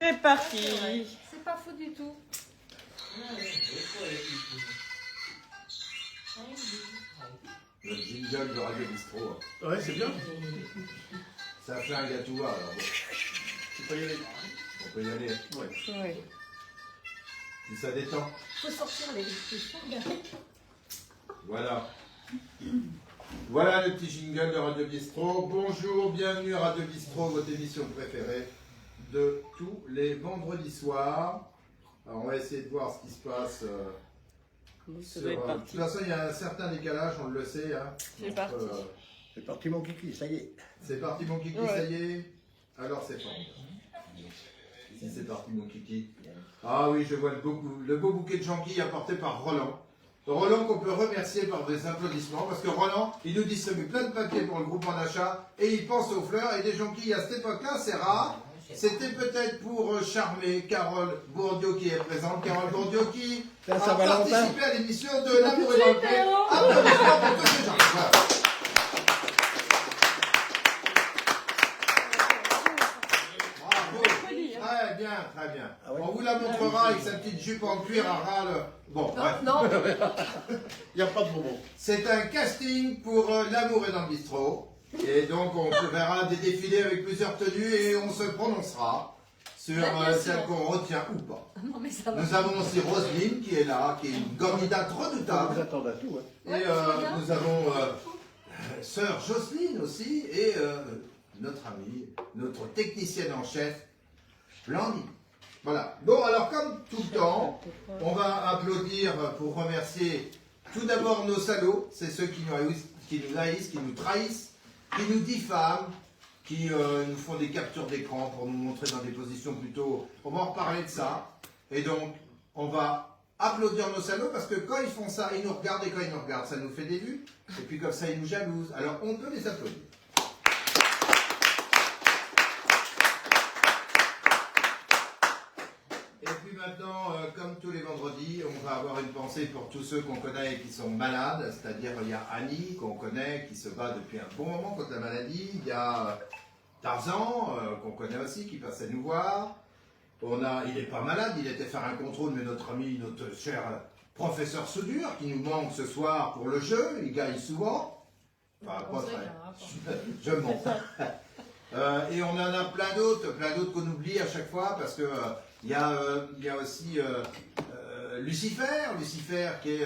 C'est parti. C'est pas fou du tout. Le jingle de Radio Bistro. Ouais, c'est bien. Ça fait un gâteau, alors bon, Tu peux y aller. on peut y aller. Ouais. Oui. Si ça détend. Faut sortir les fourgades. Voilà. Voilà le petit jingle de Radio Bistro. Bonjour, bienvenue à Radio Bistro, votre émission préférée de tous les vendredis soirs. Alors on va essayer de voir ce qui se passe. Ça doit être De parti. toute façon, il y a un certain décalage, on le sait. Hein, C'est parti. C'est parti mon kiki, ça y est. C'est parti mon kiki, Ouais. ça y est. Alors c'est formidable. Si c'est parti mon kiki. Ah oui, je vois le beau bouquet de jonquilles apporté par Roland. Roland qu'on peut remercier par des applaudissements parce que Roland, il nous distribue plein de papiers pour le groupement d'achat et il pense aux fleurs et des jonquilles à cette époque-là, c'est rare. C'était peut-être pour charmer Carole Bourdieu qui est présente. Carole Bourdieu qui C'est a à Saint-Valentin. participé à l'émission de L'amour et dans le pré. Applaudissements pour tous ces gens. Voilà. Bravo. Très bien, très bien. Ah ouais. On vous la montrera avec sa petite jupe en cuir à ras. Bon, bref. Non, Il n'y a pas de bonbons. C'est un casting pour L'amour est dans le bistrot. Et donc on verra des défilés avec plusieurs tenues et on se prononcera sur celle qu'on retient ou pas. non mais ça va. Nous avons aussi Roselyne qui est là, qui est une candidate Vous redoutable. attendez à tout. Hein. Et Ouais, très bien. nous avons sœur Jocelyne aussi et notre amie, notre technicienne en chef, Blandine. Voilà. Bon, alors comme tout le temps, on va applaudir pour remercier tout d'abord nos salauds, c'est ceux qui nous haïssent, qui nous trahissent, qui nous diffament, qui nous font des captures d'écran pour nous montrer dans des positions plutôt... On va en reparler de ça. Et donc, on va applaudir nos salauds parce que quand ils font ça, ils nous regardent et quand ils nous regardent, ça nous fait des vues. Et puis comme ça, ils nous jalousent. Alors, on peut les applaudir. Et puis maintenant, comme tous les vendredis, on va avoir une pensée pour tous ceux qu'on connaît et qui sont malades. C'est-à-dire, il y a Annie, qu'on connaît, qui se bat depuis un bon moment contre la maladie. Il y a Tarzan, qu'on connaît aussi, qui passait nous voir. Il n'est pas malade, il était faire un contrôle, mais notre ami, notre cher professeur Soudure, qui nous manque ce soir pour le jeu, il gagne souvent. Enfin, pas très. Je mens. Et on en a plein d'autres qu'on oublie à chaque fois, parce que il y a aussi Lucifer qui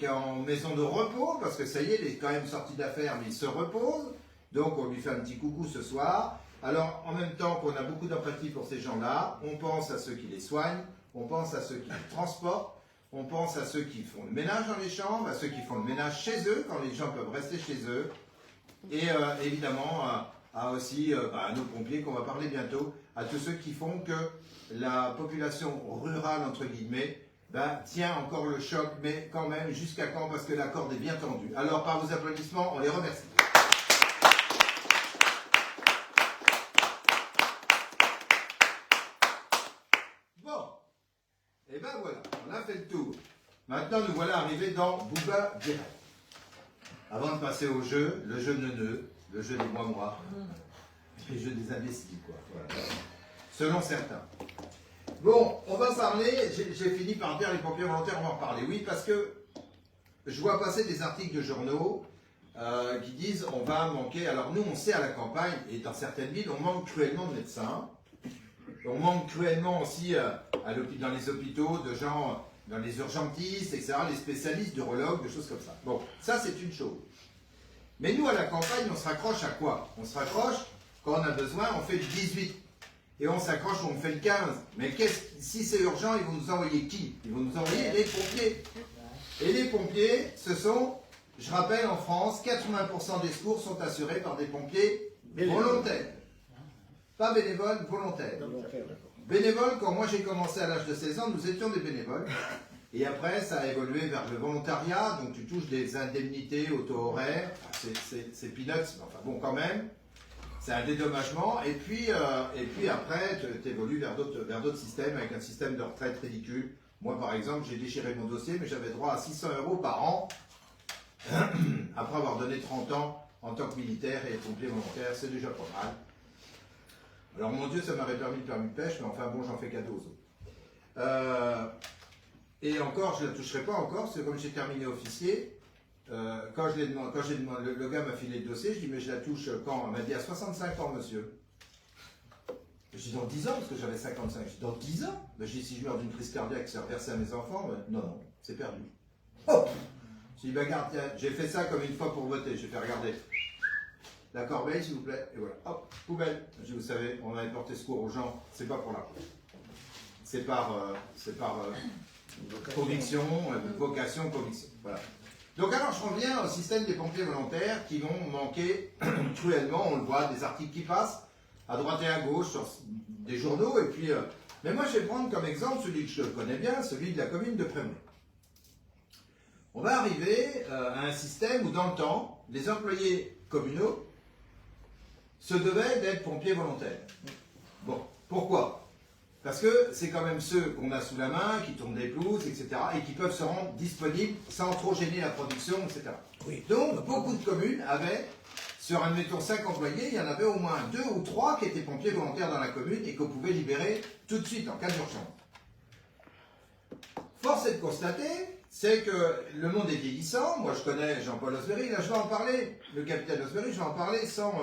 est en maison de repos, parce que ça y est, il est quand même sorti d'affaires, mais il se repose. Donc on lui fait un petit coucou ce soir. Alors en même temps qu'on a beaucoup d'empathie pour ces gens-là, on pense à ceux qui les soignent, on pense à ceux qui les transportent, on pense à ceux qui font le ménage dans les chambres, à ceux qui font le ménage chez eux, quand les gens peuvent rester chez eux. Et évidemment à aussi à nos pompiers qu'on va parler bientôt, à tous ceux qui font que la population rurale, entre guillemets, tient encore le choc, mais quand même, jusqu'à quand, parce que la corde est bien tendue. Alors, par vos applaudissements, on les remercie. Bon, et ben voilà, on a fait le tour. Maintenant, nous voilà arrivés dans Booba Direct. Avant de passer au jeu, le jeu neuneux, le jeu des moi, le jeu des imbéciles, quoi. Voilà. Selon certains. Bon, on va parler, j'ai fini par dire les pompiers volontaires, on va en parler. Oui, parce que je vois passer des articles de journaux qui disent on va manquer. Alors nous, on sait à la campagne, et dans certaines villes, on manque cruellement de médecins. On manque cruellement aussi dans les hôpitaux de gens, dans les urgentistes, etc., les spécialistes, d'urologues, des choses comme ça. Bon, ça c'est une chose. Mais nous, à la campagne, on se raccroche à quoi? On se raccroche, quand on a besoin, on fait le 18. Et on s'accroche, on fait le 15. Mais si c'est urgent, ils vont nous envoyer qui? Ils vont nous envoyer les pompiers. Et les pompiers, ce sont, je rappelle, en France, 80% des secours sont assurés par des pompiers volontaires. Pas bénévoles, volontaires. Bénévoles, quand moi j'ai commencé à l'âge de 16 ans, nous étions des bénévoles. Et après, ça a évolué vers le volontariat. Donc tu touches des indemnités auto-horaires. Enfin, c'est peanuts, mais enfin bon, quand même. C'est un dédommagement, et puis après, tu évolues vers d'autres systèmes, avec un système de retraite ridicule. Moi, par exemple, j'ai déchiré mon dossier, mais j'avais droit à 600 € par an, après avoir donné 30 ans en tant que militaire et pompier volontaire, c'est déjà pas mal. Alors mon Dieu, ça m'aurait permis le permis de pêche, mais enfin bon, j'en fais cadeau aux autres. Et encore, je ne la toucherai pas encore, c'est comme j'ai terminé officier. Quand j'ai demandé, le gars m'a filé le dossier, je dis mais je la touche quand? Elle m'a dit à 65 ans, monsieur. Je dis dans 10 ans, parce que j'avais 55. Je dis dans 10 ans? Je dis si je meurs d'une crise cardiaque, c'est reversé à mes enfants? Non, non, c'est perdu. Oh! Je dis, ben garde, tiens, j'ai fait ça comme une fois pour voter. J'ai fait regarder la corbeille, s'il vous plaît. Et voilà, hop, poubelle. Je dis, vous savez, on avait porté secours aux gens, c'est pas pour l'argent. C'est par conviction, vocation, conviction. Voilà. Donc alors je reviens au système des pompiers volontaires qui vont manquer cruellement, on le voit, des articles qui passent à droite et à gauche sur des journaux. Et puis, mais moi je vais prendre comme exemple celui que je connais bien, celui de la commune de Prémont. On va arriver à un système où dans le temps, les employés communaux se devaient d'être pompiers volontaires. Bon, pourquoi? Parce que c'est quand même ceux qu'on a sous la main, qui tournent des pelouses, etc. et qui peuvent se rendre disponibles sans trop gêner la production, etc. Oui. Donc, beaucoup de communes avaient, sur admettons 5 employés, il y en avait au moins 2 ou 3 qui étaient pompiers volontaires dans la commune et qu'on pouvait libérer tout de suite en cas d'urgence. Force est de constater, c'est que le monde est vieillissant. Moi, je connais Jean-Paul Osbery, là je vais en parler, le capitaine Osbery, je vais en parler sans...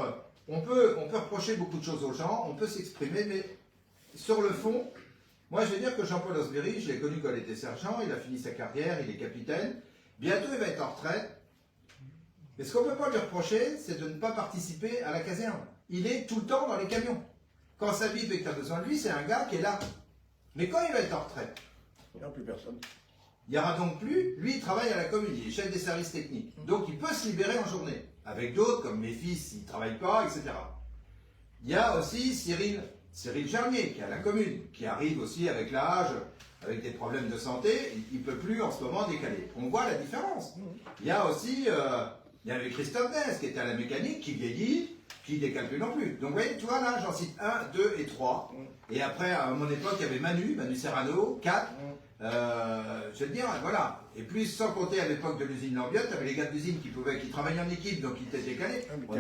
on peut reprocher beaucoup de choses aux gens, on peut s'exprimer, mais sur le fond, moi je vais dire que Jean-Paul Osbery, je l'ai connu quand il était sergent, il a fini sa carrière, il est capitaine, bientôt il va être en retraite. Mais ce qu'on ne peut pas lui reprocher, c'est de ne pas participer à la caserne. Il est tout le temps dans les camions. Quand ça vibre et que tu as besoin de lui, c'est un gars qui est là. Mais quand il va être en retraite, Il n'y a plus personne. il n'y aura donc plus, lui il travaille à la commune, il est chef des services techniques. Donc il peut se libérer en journée. Avec d'autres, comme mes fils, ils ne travaillent pas, etc. Il y a aussi Cyril Jarnier, qui est à la commune, qui arrive aussi avec l'âge, avec des problèmes de santé, il ne peut plus en ce moment décaler. On voit la différence. Il y a aussi, il y avait Christophe Ness, qui était à la mécanique, qui vieillit, qui ne décale plus non plus. Donc vous voyez, tu vois là, j'en cite 1, 2 et 3. Et après, à mon époque, il y avait Manu Serrano, 4. Je veux dire, voilà. Et plus, sans compter à l'époque de l'usine Lambiotte, tu avais les gars de l'usine qui travaillaient en équipe, donc ils étaient décalés. On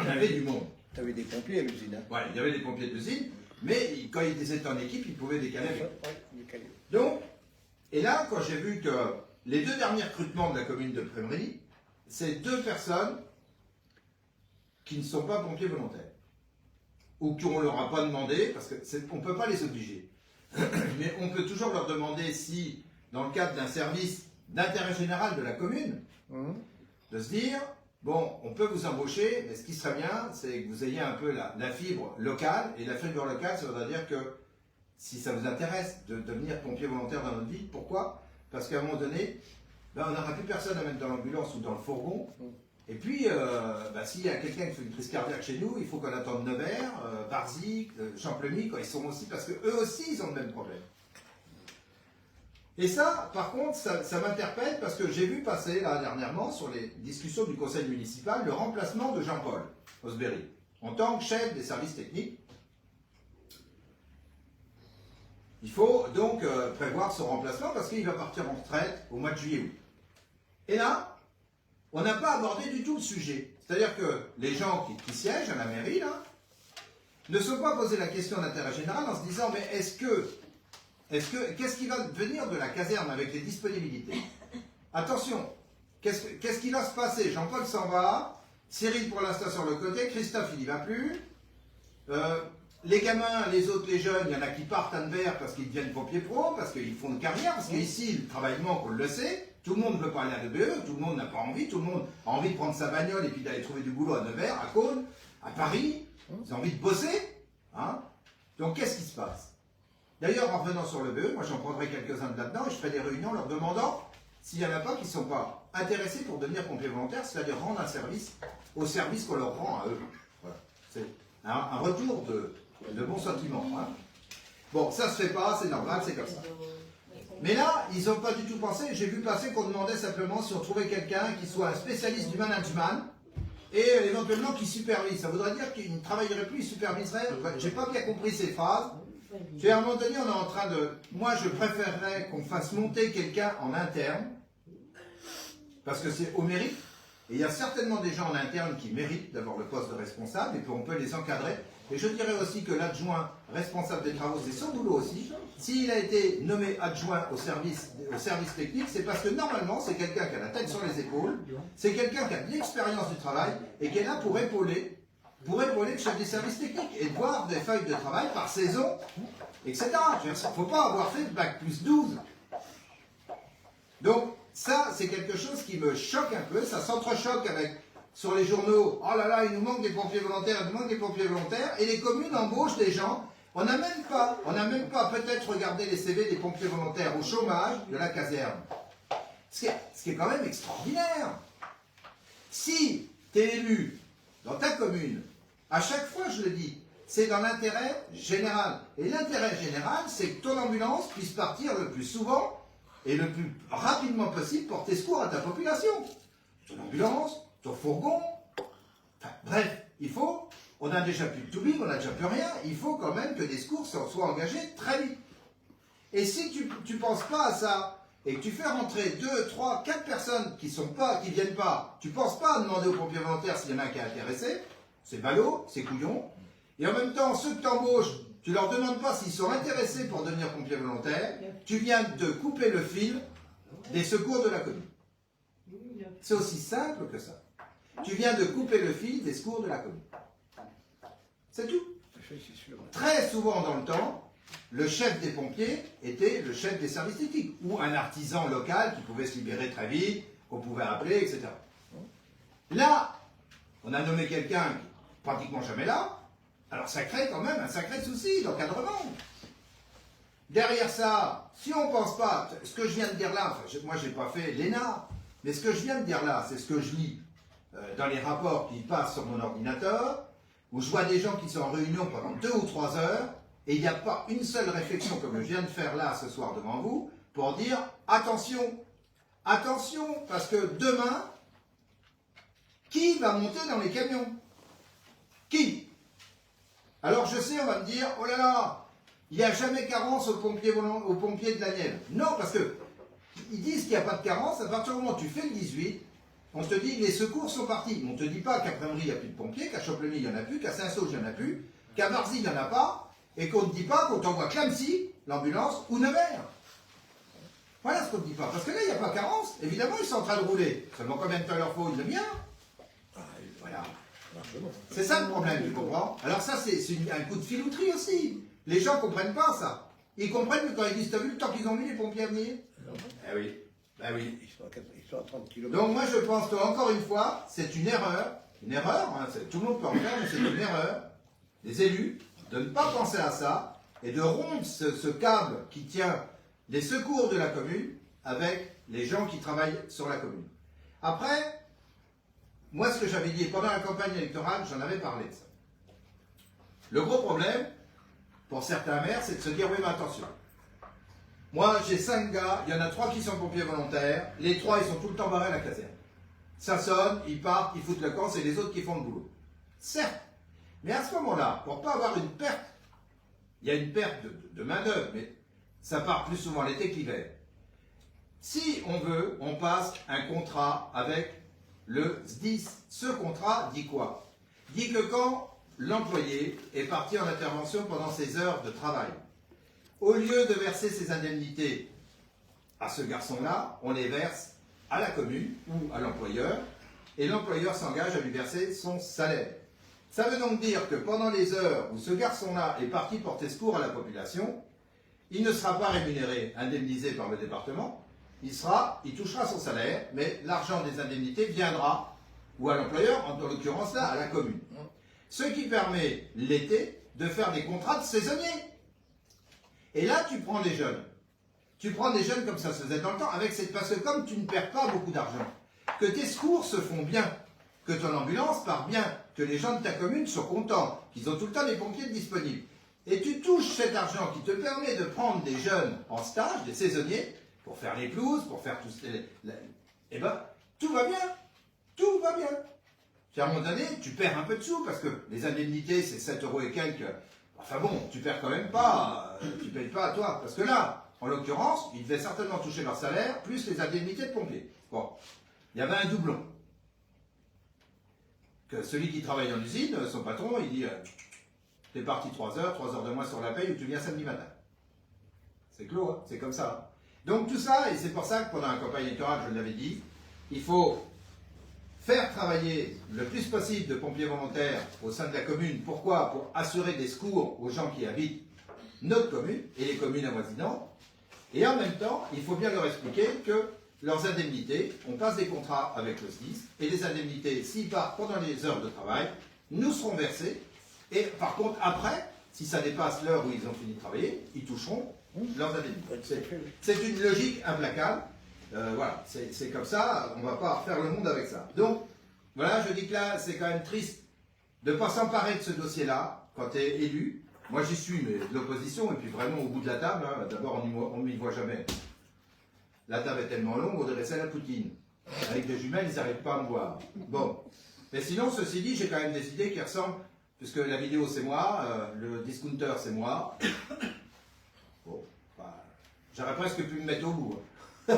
avait du monde. Tu avais des pompiers à l'usine. Hein. Ouais, il y avait des pompiers de l'usine, mais quand ils étaient en équipe, ils pouvaient décaler avec. Ouais, décalé. Donc, et là, quand j'ai vu que les 2 derniers recrutements de la commune de Prémery, c'est 2 personnes qui ne sont pas pompiers volontaires. Ou qu'on ne leur a pas demandé, parce qu'on ne peut pas les obliger. Mais on peut toujours leur demander si, dans le cadre d'un service d'intérêt général de la commune, de se dire, bon, on peut vous embaucher, mais ce qui serait bien, c'est que vous ayez un peu la fibre locale. Et la fibre locale, ça voudrait dire que si ça vous intéresse de devenir pompier volontaire dans notre ville, pourquoi? Parce qu'à un moment donné, ben, on n'aura plus personne à mettre dans l'ambulance ou dans le fourgon. Et puis, s'il y a quelqu'un qui fait une crise cardiaque chez nous, il faut qu'on attende Nevers, Varzy, Champlemy, quand ils sont aussi, parce qu'eux aussi, ils ont le même problème. Et ça, par contre, ça m'interpelle parce que j'ai vu passer, là, dernièrement, sur les discussions du conseil municipal, le remplacement de Jean-Paul Osbery, en tant que chef des services techniques. Il faut donc prévoir son remplacement parce qu'il va partir en retraite au mois de juillet-août. Et là, on n'a pas abordé du tout le sujet. C'est-à-dire que les gens qui siègent à la mairie, là, ne se sont pas posé la question d'intérêt général en se disant, mais qu'est-ce qui va devenir de la caserne avec les disponibilités? Attention, qu'est-ce qui va se passer? Jean-Paul s'en va, Cyril pour l'instant sur le côté, Christophe il n'y va plus, les gamins, les autres, les jeunes, il y en a qui partent à Nevers parce qu'ils deviennent pompiers pro, parce qu'ils font une carrière, parce qu'ici, le travail manque, on le sait, tout le monde ne veut pas aller à l'EBE, tout le monde n'a pas envie, tout le monde a envie de prendre sa bagnole et puis d'aller trouver du boulot à Nevers, à Cône, à Paris, ils ont envie de bosser, hein. Donc qu'est-ce qui se passe? D'ailleurs, en revenant sur l'EBE, moi j'en prendrai quelques-uns de là-dedans et je ferai des réunions leur demandant s'il n'y en a pas qui ne sont pas intéressés pour devenir pompiers volontaires, c'est-à-dire rendre un service au service qu'on leur rend à eux. Voilà. C'est un retour de bons sentiments. Hein. Bon, ça se fait pas, c'est normal, c'est comme ça. Mais là, ils n'ont pas du tout pensé. J'ai vu passer qu'on demandait simplement si on trouvait quelqu'un qui soit un spécialiste du management et éventuellement qui supervise. Ça voudrait dire qu'il ne travaillerait plus, il superviserait. J'ai pas bien compris ces phrases. Puis à un moment donné, on est en train de... Moi, je préférerais qu'on fasse monter quelqu'un en interne, parce que c'est au mérite. Et il y a certainement des gens en interne qui méritent d'avoir le poste de responsable, et puis on peut les encadrer. Et je dirais aussi que l'adjoint responsable des travaux, c'est son boulot aussi. S'il a été nommé adjoint au service technique, c'est parce que normalement, c'est quelqu'un qui a la tête sur les épaules, c'est quelqu'un qui a de l'expérience du travail et qui est là pour épauler le chef des services techniques et de voir des feuilles de travail par saison, etc. Il ne faut pas avoir fait bac plus 12. Donc, ça, c'est quelque chose qui me choque un peu. Ça s'entrechoque avec, sur les journaux, oh là là, il nous manque des pompiers volontaires, il nous manque des pompiers volontaires, et les communes embauchent des gens. On n'a même pas peut-être regardé les CV des pompiers volontaires au chômage de la caserne. Ce qui est quand même extraordinaire. Si tu es élu dans ta commune, à chaque fois je le dis, c'est dans l'intérêt général. Et l'intérêt général, c'est que ton ambulance puisse partir le plus souvent et le plus rapidement possible porter secours à ta population. Ton ambulance, ton fourgon, enfin, bref, on n'a déjà plus de tubing, on n'a déjà plus rien, il faut quand même que des secours soient engagés très vite. Et si tu ne penses pas à ça, et que tu fais rentrer 2, 3, 4 personnes qui viennent pas, tu ne penses pas à demander aux pompiers volontaires s'il y en a un qui est intéressé, c'est ballot, c'est couillon, et en même temps, ceux que tu embauches, tu leur demandes pas s'ils sont intéressés pour devenir pompiers volontaires, tu viens de couper le fil des secours de la commune. C'est aussi simple que ça. Tu viens de couper le fil des secours de la commune. C'est tout. Très souvent dans le temps, le chef des pompiers était le chef des services techniques, ou un artisan local qui pouvait se libérer très vite, qu'on pouvait appeler, etc. Là, on a nommé quelqu'un qui n'est pratiquement jamais là, alors ça crée quand même un sacré souci d'encadrement. Derrière ça, si on ne pense pas, ce que je viens de dire là, enfin, moi je n'ai pas fait l'ENA, mais ce que je viens de dire là, c'est ce que je lis dans les rapports qui passent sur mon ordinateur, où je vois des gens qui sont en réunion pendant 2 ou 3 heures, et il n'y a pas une seule réflexion comme je viens de faire là ce soir devant vous, pour dire attention, attention, parce que demain, qui va monter dans les camions? Qui? Alors je sais, on va me dire, oh là là, il n'y a jamais carence aux pompiers de la Nièvre. Non, parce que ils disent qu'il n'y a pas de carence, à partir du moment où tu fais le 18, on te dit les secours sont partis. On ne te dit pas qu'à Prémery, il n'y a plus de pompiers, qu'à Chopleny, il n'y en a plus, qu'à Saint-Sauge, il n'y en a plus, qu'à Varzy, il n'y en a pas, et qu'on ne te dit pas qu'on t'envoie Clamcy, l'ambulance, ou Nevers. Voilà ce qu'on ne dit pas. Parce que là, il n'y a pas carence. Évidemment, ils sont en train de rouler. Seulement combien de temps il leur faut? Une demi-heure. Voilà. C'est ça le problème, tu comprends? Alors ça, c'est un coup de filouterie aussi. Les gens ne comprennent pas ça. Ils comprennent que quand ils disent, t'as vu le temps qu'ils ont mis les pompiers à venir? Eh oui, ben oui. Ils sont à 30 km. Donc moi je pense qu'encore une fois, c'est une erreur, hein, tout le monde peut en faire, mais c'est une erreur des élus de ne pas penser à ça et de rompre ce câble qui tient les secours de la commune avec les gens qui travaillent sur la commune. Après, moi ce que j'avais dit pendant la campagne électorale, j'en avais parlé de ça. Le gros problème, pour certains maires, c'est de se dire, oui mais attention, moi j'ai 5 gars, il y en a 3 qui sont pompiers volontaires, les 3 ils sont tout le temps barrés à la caserne. Ça sonne, ils partent, ils foutent le camp, c'est les autres qui font le boulot. Certes, mais à ce moment-là, pour ne pas avoir une perte, il y a une perte de main-d'œuvre, mais ça part plus souvent l'été que l'hiver. Si on veut, on passe un contrat avec le SDIS. Ce contrat dit quoi? Dit que quand l'employé est parti en intervention pendant ses heures de travail, au lieu de verser ses indemnités à ce garçon-là, on les verse à la commune ou à l'employeur, et l'employeur s'engage à lui verser son salaire. Ça veut donc dire que pendant les heures où ce garçon-là est parti porter secours à la population, il ne sera pas rémunéré, indemnisé par le département, il touchera son salaire, mais l'argent des indemnités viendra, ou à l'employeur, en l'occurrence là, à la commune. Ce qui permet l'été de faire des contrats de saisonniers. Et là, tu prends des jeunes. Tu prends des jeunes comme ça se faisait dans le temps, parce que comme tu ne perds pas beaucoup d'argent, que tes secours se font bien, que ton ambulance part bien, que les gens de ta commune sont contents, qu'ils ont tout le temps des pompiers disponibles. Et tu touches cet argent qui te permet de prendre des jeunes en stage, des saisonniers, pour faire les pelouses, pour faire tout ce... Eh ben, tout va bien. Tout va bien. Puis à un moment donné, tu perds un peu de sous, parce que les indemnités, c'est 7 € et quelques. Enfin bon, tu perds quand même pas, tu ne payes pas à toi. Parce que là, en l'occurrence, ils devaient certainement toucher leur salaire, plus les indemnités de pompiers. Bon, il y avait un doublon. Que celui qui travaille en usine, son patron, il dit tu es parti 3 heures de moins sur la paye ou tu viens samedi matin. C'est clos, hein, c'est comme ça. Donc tout ça, et c'est pour ça que pendant la campagne électorale, je l'avais dit, il faut faire travailler le plus possible de pompiers volontaires au sein de la commune. Pourquoi? Pour assurer des secours aux gens qui habitent notre commune et les communes avoisinantes. Et en même temps, il faut bien leur expliquer que leurs indemnités, on passe des contrats avec le SDIS, et les indemnités, s'ils partent pendant les heures de travail, nous seront versées. Et par contre, après, si ça dépasse l'heure où ils ont fini de travailler, ils toucheront leurs indemnités. C'est une logique implacable. Voilà, c'est comme ça, on ne va pas refaire le monde avec ça. Donc, voilà, je dis que là, c'est quand même triste de ne pas s'emparer de ce dossier-là quand tu es élu. Moi, j'y suis, mais de l'opposition, et puis vraiment au bout de la table, hein, d'abord, on ne m'y voit jamais. La table est tellement longue, on dirait celle à Poutine. Avec des jumelles, ils n'arrivent pas à me voir. Bon. Mais sinon, ceci dit, j'ai quand même des idées qui ressemblent, puisque la vidéo, c'est moi, le discounter, c'est moi. Bon, bah, j'aurais presque pu me mettre au bout. Hein.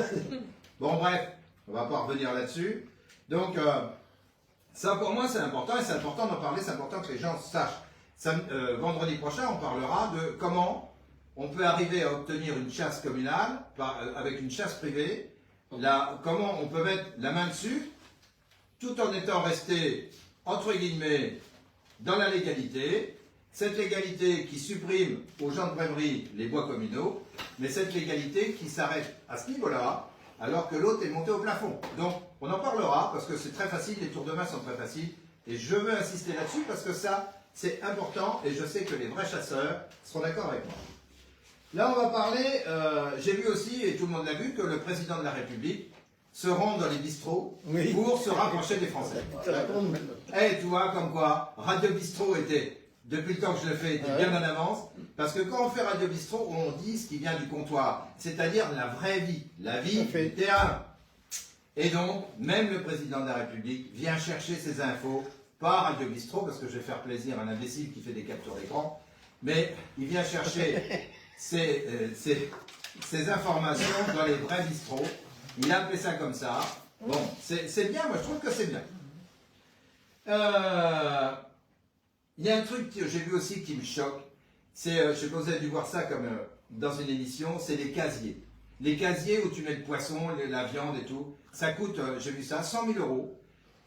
Bon, bref, on ne va pas revenir là-dessus. Donc, ça, pour moi, c'est important, et c'est important d'en parler, c'est important que les gens sachent. Vendredi prochain, on parlera de comment on peut arriver à obtenir une chasse communale avec une chasse privée, comment on peut mettre la main dessus, tout en étant resté, entre guillemets, dans la légalité. Cette légalité qui supprime aux gens de Brémery les bois communaux, mais cette légalité qui s'arrête à ce niveau-là, alors que l'autre est monté au plafond. Donc, on en parlera, parce que c'est très facile, les tours de main sont très faciles, et je veux insister là-dessus, parce que ça, c'est important, et je sais que les vrais chasseurs seront d'accord avec moi. Là, on va parler, j'ai vu aussi, et tout le monde l'a vu, que le président de la République se rend dans les bistrots pour se rapprocher des Français. Eh, tu vois, comme quoi, Radio Bistrot était, depuis le temps que je le fais, était bien en avance, parce que quand on fait Radio Bistrot, on dit ce qui vient du comptoir, c'est-à-dire la vraie vie, la vie du terrain. Et donc, même le président de la République vient chercher ses infos, pas Radio Bistrot, parce que je vais faire plaisir à un imbécile qui fait des captures d'écran, mais il vient chercher ces informations dans les vrais bistrots. Il a appelé ça comme ça. Bon, c'est bien, moi je trouve que c'est bien. Il y a un truc que j'ai vu aussi qui me choque, c'est, je sais pas si vous avez dû voir ça comme dans une émission, c'est les casiers. Les casiers où tu mets le poisson, la viande et tout, ça coûte, j'ai vu ça, 100 000 €.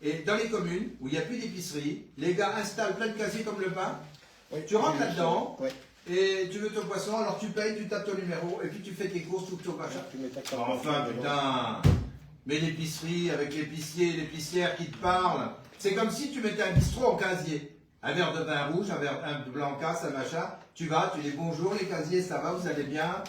Et dans les communes où il n'y a plus d'épicerie, les gars installent plein de casiers comme le pain, tu rentres là-dedans, et tu veux ton poisson, alors tu payes, tu tapes ton numéro, et puis tu fais tes courses, tout ton machin. Enfin, putain, mais l'épicerie, avec l'épicier, l'épicière qui te parle, c'est comme si tu mettais un bistrot en casier. Un verre de vin rouge, un blanc casse, un machin, tu vas, tu dis bonjour les casiers, ça va, vous allez bien?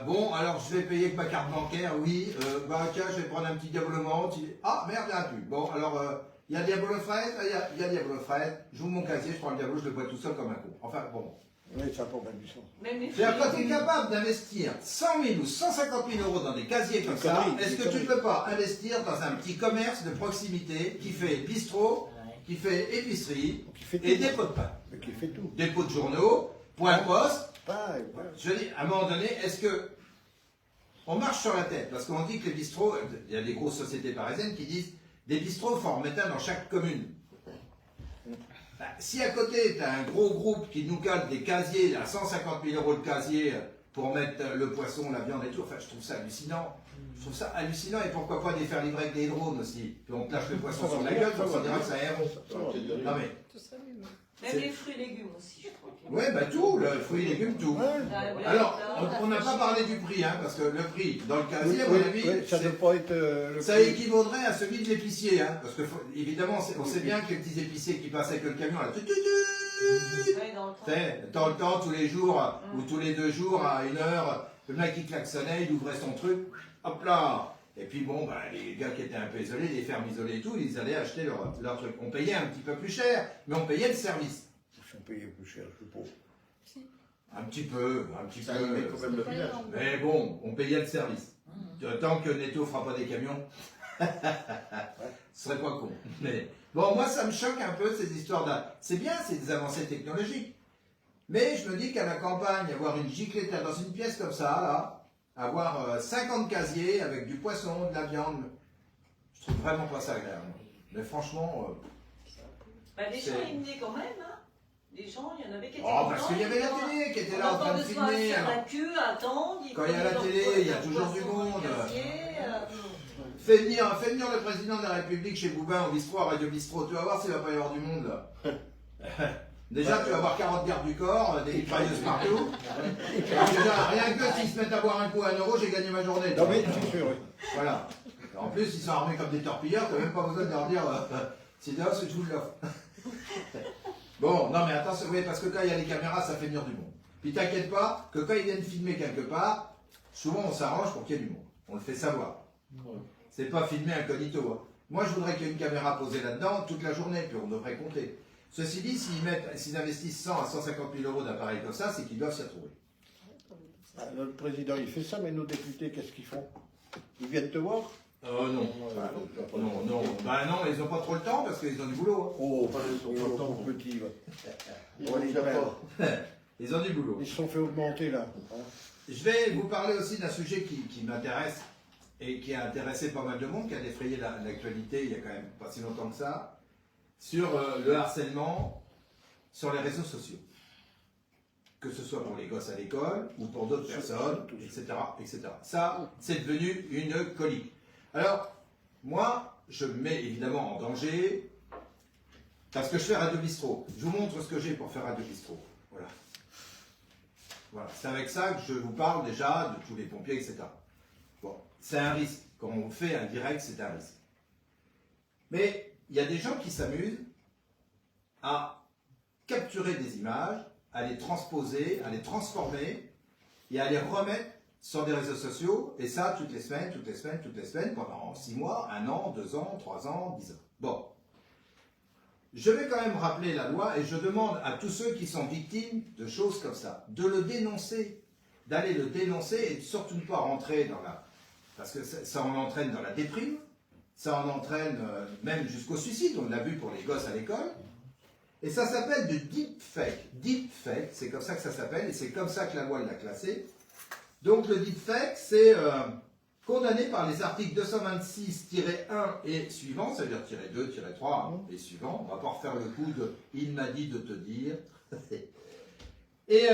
Bon, alors je vais payer avec ma carte bancaire, oui, bah tiens, je vais prendre un petit diablement, ah merde, il n'y en a plus. Bon, alors, il y a diabolo fraise, il y a diabolo fraise, j'ouvre mon casier, je prends le diabolo, je le bois tout seul comme un con. Enfin, bon. Oui, ça pour mettre du sens. C'est-à-dire, quand tu es capable d'investir 100 000 ou 150 000 € dans des casiers comme ça, est-ce que tu ne peux pas investir dans un petit commerce de proximité qui fait bistrot, qui fait épicerie et dépôt de pain, Qui fait tout. dépôt de journaux, point poste. Voilà. Je dis, à un moment donné, est-ce que on marche sur la tête? Parce qu'on dit que les bistrots, il y a des grosses sociétés parisiennes qui disent des bistrots, il faut en remettre un dans chaque commune. Bah, si à côté, tu as un gros groupe qui nous cale des casiers, à 150 000 € le casier pour mettre le poisson, la viande et tout, enfin, je trouve ça hallucinant. Je trouve ça hallucinant, et pourquoi pas les faire livrer avec des drones aussi. Puis on plache le poisson sur la gueule, on dirait que c'est un héros. Non mais. Même les fruits et légumes aussi, je crois. Ouais, bah tout, le fruit et légumes, tout. Alors, on n'a pas parlé du prix, hein, parce que le prix, dans le casier, à mon avis, ça doit pas être ça équivaudrait à celui de l'épicier, hein, parce que, évidemment, on sait bien que les petits épiciers qui passent avec le camion, là, dans le temps, tous les jours, ou tous les 2 jours, à 1 heure, le mec qui klaxonnait, il ouvrait son truc, hop là. Et puis bon, bah, les gars qui étaient un peu isolés, les fermes isolées et tout, ils allaient acheter leur truc. On payait un petit peu plus cher, mais on payait le service. Si on payait plus cher, je suppose. Un petit peu. Ça animait quand même le village. Mais bon, on payait le service. Tant que Netto fera pas des camions, ce serait pas con. Mais bon, moi ça me choque un peu ces histoires-là. C'est bien, c'est des avancées technologiques. Mais je me dis qu'à la campagne, avoir une giclette dans une pièce comme ça, là, avoir 50 casiers avec du poisson, de la viande, je trouve vraiment pas ça agréable. Mais franchement... Bah, les gens ils venaient quand même, hein. Les gens, il y en avait qui étaient Oh, contents. parce qu'il y avait la télé qui était là en train de filmer. Faire la alors. queue, attendre. Quand il y a la télé, il y a toujours du monde. euh. Fais venir le président de la République chez Boubin au bistrot, à Radio Bistrot. Tu vas voir s'il va pas y avoir du monde là. Déjà, tu vas avoir 40 gardes du corps, des mitrailleuses partout. Déjà, rien que s'ils se mettent à boire un coup à 1 euro, j'ai gagné ma journée. Non, mais c'est sûr, oui. Voilà. En plus, ils sont armés comme des torpilleurs, t'as même pas besoin de leur dire c'est là, c'est je vous l'offre. Bon, non mais attention, oui, parce que quand il y a les caméras, ça fait venir du monde. Puis t'inquiète pas que quand ils viennent filmer quelque part, souvent on s'arrange pour qu'il y ait du monde. On le fait savoir. C'est pas filmé incognito. Hein. Moi, je voudrais qu'il y ait une caméra posée là-dedans toute la journée, puis on devrait compter. Ceci dit, s'ils investissent 100 à 150 000 euros d'appareils comme ça, c'est qu'ils doivent s'y retrouver. Ah, notre président, il fait ça, mais nos députés, qu'est-ce qu'ils font? Ils viennent te voir? Non. Non. Bah non, ils n'ont pas trop le temps parce qu'ils ont du boulot. Hein. Oh, Ils ils ont ont le temps. petit, va. Ils vont déjà pas. Ils ont du boulot. Ils se sont fait augmenter, là. Je vais vous parler aussi d'un sujet qui m'intéresse et qui a intéressé pas mal de monde, qui a défrayé l'actualité il y a quand même pas si longtemps que ça, sur le harcèlement sur les réseaux sociaux. Que ce soit pour les gosses à l'école ou pour d'autres personnes, etc., etc. Ça, c'est devenu une colique. Alors, moi, je me mets évidemment en danger parce que je fais Radio Bistrot. Je vous montre ce que j'ai pour faire Radio Bistrot. Voilà. Voilà, c'est avec ça que je vous parle déjà de tous les pompiers, etc. Bon, c'est un risque. Quand on fait un direct, c'est un risque. Mais il y a des gens qui s'amusent à capturer des images, à les transposer, à les transformer et à les remettre sur des réseaux sociaux, et ça toutes les semaines, pendant 6 mois, 1 an, 2 ans, 3 ans, 10 ans. Bon. Je vais quand même rappeler la loi et je demande à tous ceux qui sont victimes de choses comme ça, de le dénoncer, d'aller le dénoncer et surtout ne pas rentrer dans la... Parce que ça en entraîne dans la déprime, ça en entraîne même jusqu'au suicide, on l'a vu pour les gosses à l'école. Et ça s'appelle du deepfake. Deepfake, c'est comme ça que ça s'appelle et c'est comme ça que la loi l'a classé. Donc le deepfake, c'est condamné par les articles 226-1 et suivants, c'est-à-dire -2, -3 et suivants. On va pas refaire le coup de « il m'a dit de te dire ». Et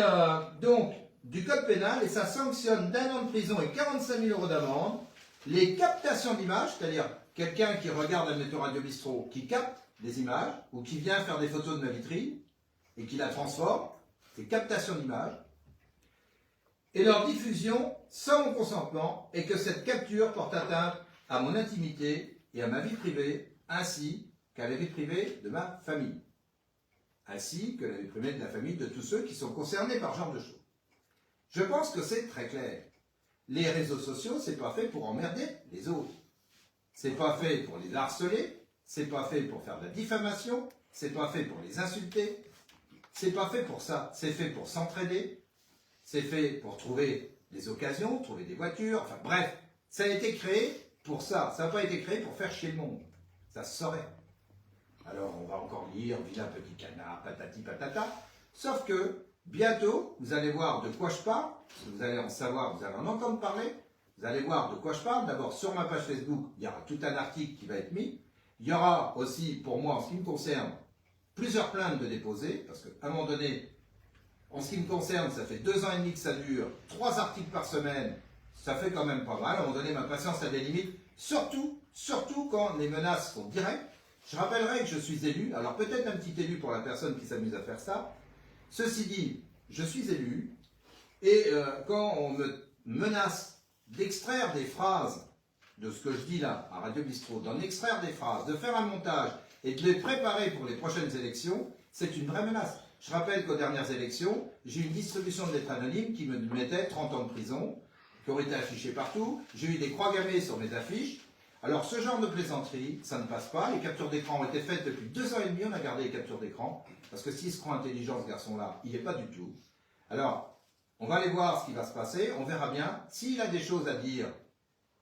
donc, du code pénal, et ça sanctionne d'1 an de prison et 45 000 euros d'amende les captations d'images, c'est-à-dire quelqu'un qui regarde un météo Radio Bistrot, qui capte des images, ou qui vient faire des photos de ma vitrine, et qui la transforme, c'est captation d'images, et leur diffusion sans mon consentement, et que cette capture porte atteinte à mon intimité et à ma vie privée, ainsi qu'à la vie privée de ma famille, ainsi que la vie privée de la famille de tous ceux qui sont concernés par ce genre de choses. Je pense que c'est très clair. Les réseaux sociaux, c'est pas fait pour emmerder les autres. C'est pas fait pour les harceler, c'est pas fait pour faire de la diffamation, c'est pas fait pour les insulter, c'est pas fait pour ça. C'est fait pour s'entraider, c'est fait pour trouver des occasions, trouver des voitures, enfin bref, ça a été créé pour ça. Ça n'a pas été créé pour faire chier le monde. Ça se saurait. Alors on va encore lire vilain petit canard, patati patata. Sauf que bientôt, vous allez voir de quoi je parle, parce que vous allez en savoir, vous allez en entendre parler. Vous allez voir de quoi je parle. D'abord, sur ma page Facebook, il y aura tout un article qui va être mis. Il y aura aussi, pour moi, en ce qui me concerne, plusieurs plaintes de déposer, parce qu'à un moment donné, en ce qui me concerne, ça fait 2 ans et demi que ça dure, 3 articles par semaine, ça fait quand même pas mal. À un moment donné, ma patience a des limites, surtout quand les menaces sont directes. Je rappellerai que je suis élu, alors peut-être un petit élu pour la personne qui s'amuse à faire ça. Ceci dit, je suis élu, et quand on me menace d'extraire des phrases de ce que je dis là, à Radio Bistrot, d'en extraire des phrases, de faire un montage et de les préparer pour les prochaines élections, c'est une vraie menace. Je rappelle qu'aux dernières élections, j'ai eu une distribution de lettres anonymes qui me mettait 30 ans de prison, qui ont été affichées partout. J'ai eu des croix gammées sur mes affiches. Alors ce genre de plaisanterie, ça ne passe pas. Les captures d'écran ont été faites depuis 2 ans et demi, on a gardé les captures d'écran, parce que s'il se croit intelligent, ce garçon-là, il n'est pas du tout. Alors, on va aller voir ce qui va se passer, on verra bien. S'il a des choses à dire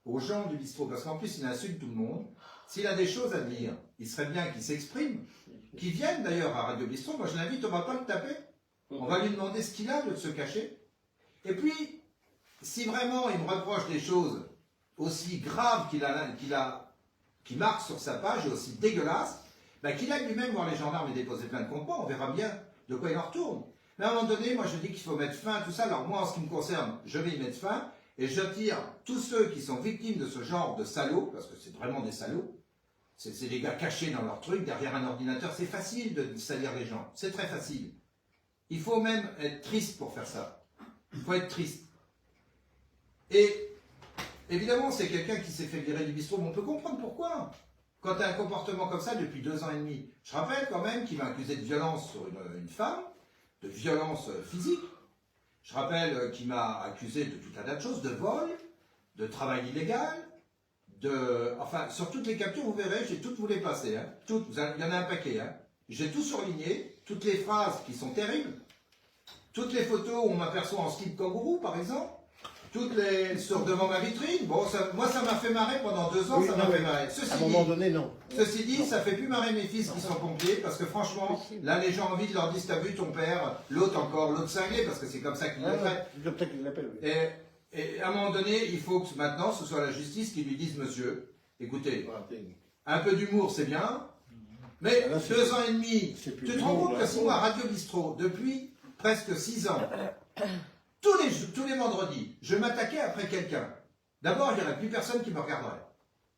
aux gens du bistrot, parce qu'en plus il insulte tout le monde, s'il a des choses à dire, il serait bien qu'il s'exprime, qu'il vienne d'ailleurs à Radio Bistrot. Moi je l'invite, on va pas le taper, on va lui demander ce qu'il a de se cacher. Et puis, si vraiment il me reproche des choses aussi graves qui marquent sur sa page et aussi dégueulasses, ben qu'il aille lui-même voir les gendarmes et déposer plainte contre moi, on verra bien de quoi il en retourne. Mais à un moment donné, moi je dis qu'il faut mettre fin à tout ça. Alors moi, en ce qui me concerne, je vais y mettre fin. Et j'attire tous ceux qui sont victimes de ce genre de salauds, parce que c'est vraiment des salauds. C'est des gars cachés dans leur truc, derrière un ordinateur. C'est facile de salir les gens. C'est très facile. Il faut même être triste pour faire ça. Il faut être triste. Et évidemment, c'est quelqu'un qui s'est fait virer du bistrot, mais on peut comprendre pourquoi. Quand tu as un comportement comme ça depuis 2 ans et demi, je rappelle quand même qu'il m'a accusé de violence sur une femme, de violence physique. Je rappelle qu'il m'a accusé de tout un tas de choses, de vol, de travail illégal, enfin, sur toutes les captures, vous verrez, j'ai toutes vous les passer. Hein. Toutes, il y en a un paquet. Hein. J'ai tout surligné, toutes les phrases qui sont terribles, toutes les photos où on m'aperçoit en slip kangourou, par exemple. Toutes les sur devant ma vitrine. Bon, moi, ça m'a fait marrer pendant 2 ans, Oui, ça non, m'a fait mais marrer. à un moment donné, non. Ceci dit, ça fait plus marrer mes fils qui sont pompiers, parce que franchement, là, les gens ont envie de leur dire, t'as vu ton père, l'autre encore, l'autre cinglé, parce que c'est comme ça qu'ils le font. C'est comme ça qu'ils l'appellent. Oui. Et à un moment donné, il faut que maintenant, ce soit la justice qui lui dise, monsieur, écoutez, un peu d'humour, c'est bien, mais Ah, là, 2 ans et demi, c'est plus tu te d'humour, rends compte là. que si moi, à Radio Bistrot, depuis presque 6 ans, tous les vendredis, je m'attaquais après quelqu'un. D'abord, il n'y aurait plus personne qui me regarderait.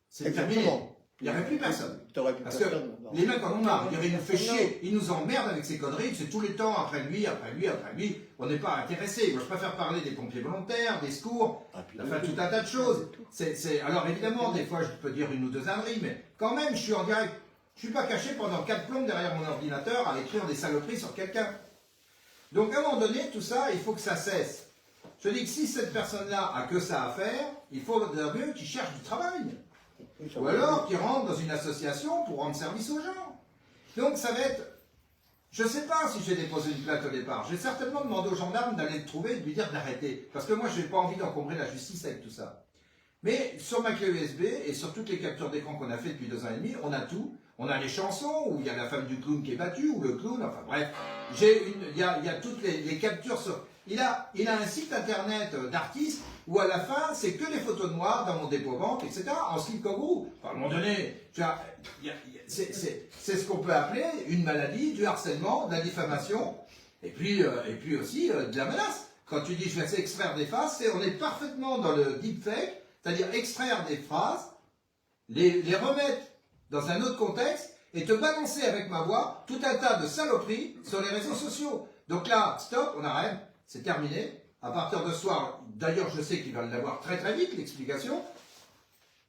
C'est terminé. Exactement. Il n'y aurait plus personne. T'aurais plus Parce que personne. Non. les mecs en ont marre. Il nous fait chier. Il nous emmerde avec ses conneries. C'est tout le temps après lui, après lui, après lui. On n'est pas intéressé. Moi, je préfère parler des pompiers volontaires, des secours, Ah, puis enfin tout un tas de choses. Alors évidemment, des fois, je peux dire 1 ou 2 âneries, mais quand même, je suis en direct. Je ne suis pas caché pendant 4 plombes derrière mon ordinateur à écrire des saloperies sur quelqu'un. Donc à un moment donné, tout ça, il faut que ça cesse. Je dis que si cette personne-là a que ça à faire, il faut mieux qu'il cherche du travail. Oui, ça Ou va. alors qu'il rentre dans une association pour rendre service aux gens. Donc ça va être... Je ne sais pas si j'ai déposé une plainte au départ. J'ai certainement demandé aux gendarmes d'aller le trouver et de lui dire d'arrêter. Parce que moi, je n'ai pas envie d'encombrer la justice avec tout ça. Mais sur ma clé USB et sur toutes les captures d'écran qu'on a fait depuis 2 ans et demi, on a tout. On a les chansons où il y a la femme du clown qui est battue, ou le clown, enfin bref. Il y a toutes les captures sur... Il a un site internet d'artiste où à la fin, c'est que les photos de moi dans mon dépôt-vente, etc. en slip kangourou. Enfin, à un moment donné, c'est ce qu'on peut appeler une maladie, du harcèlement, de la diffamation, et puis aussi de la menace. Quand tu dis je vais extraire des phrases, on est parfaitement dans le deepfake, c'est-à-dire extraire des phrases, les remettre dans un autre contexte et te balancer avec ma voix tout un tas de saloperies sur les réseaux sociaux. Donc là, stop, on arrête, c'est terminé. À partir de ce soir, d'ailleurs je sais qu'il va l'avoir très très vite, l'explication.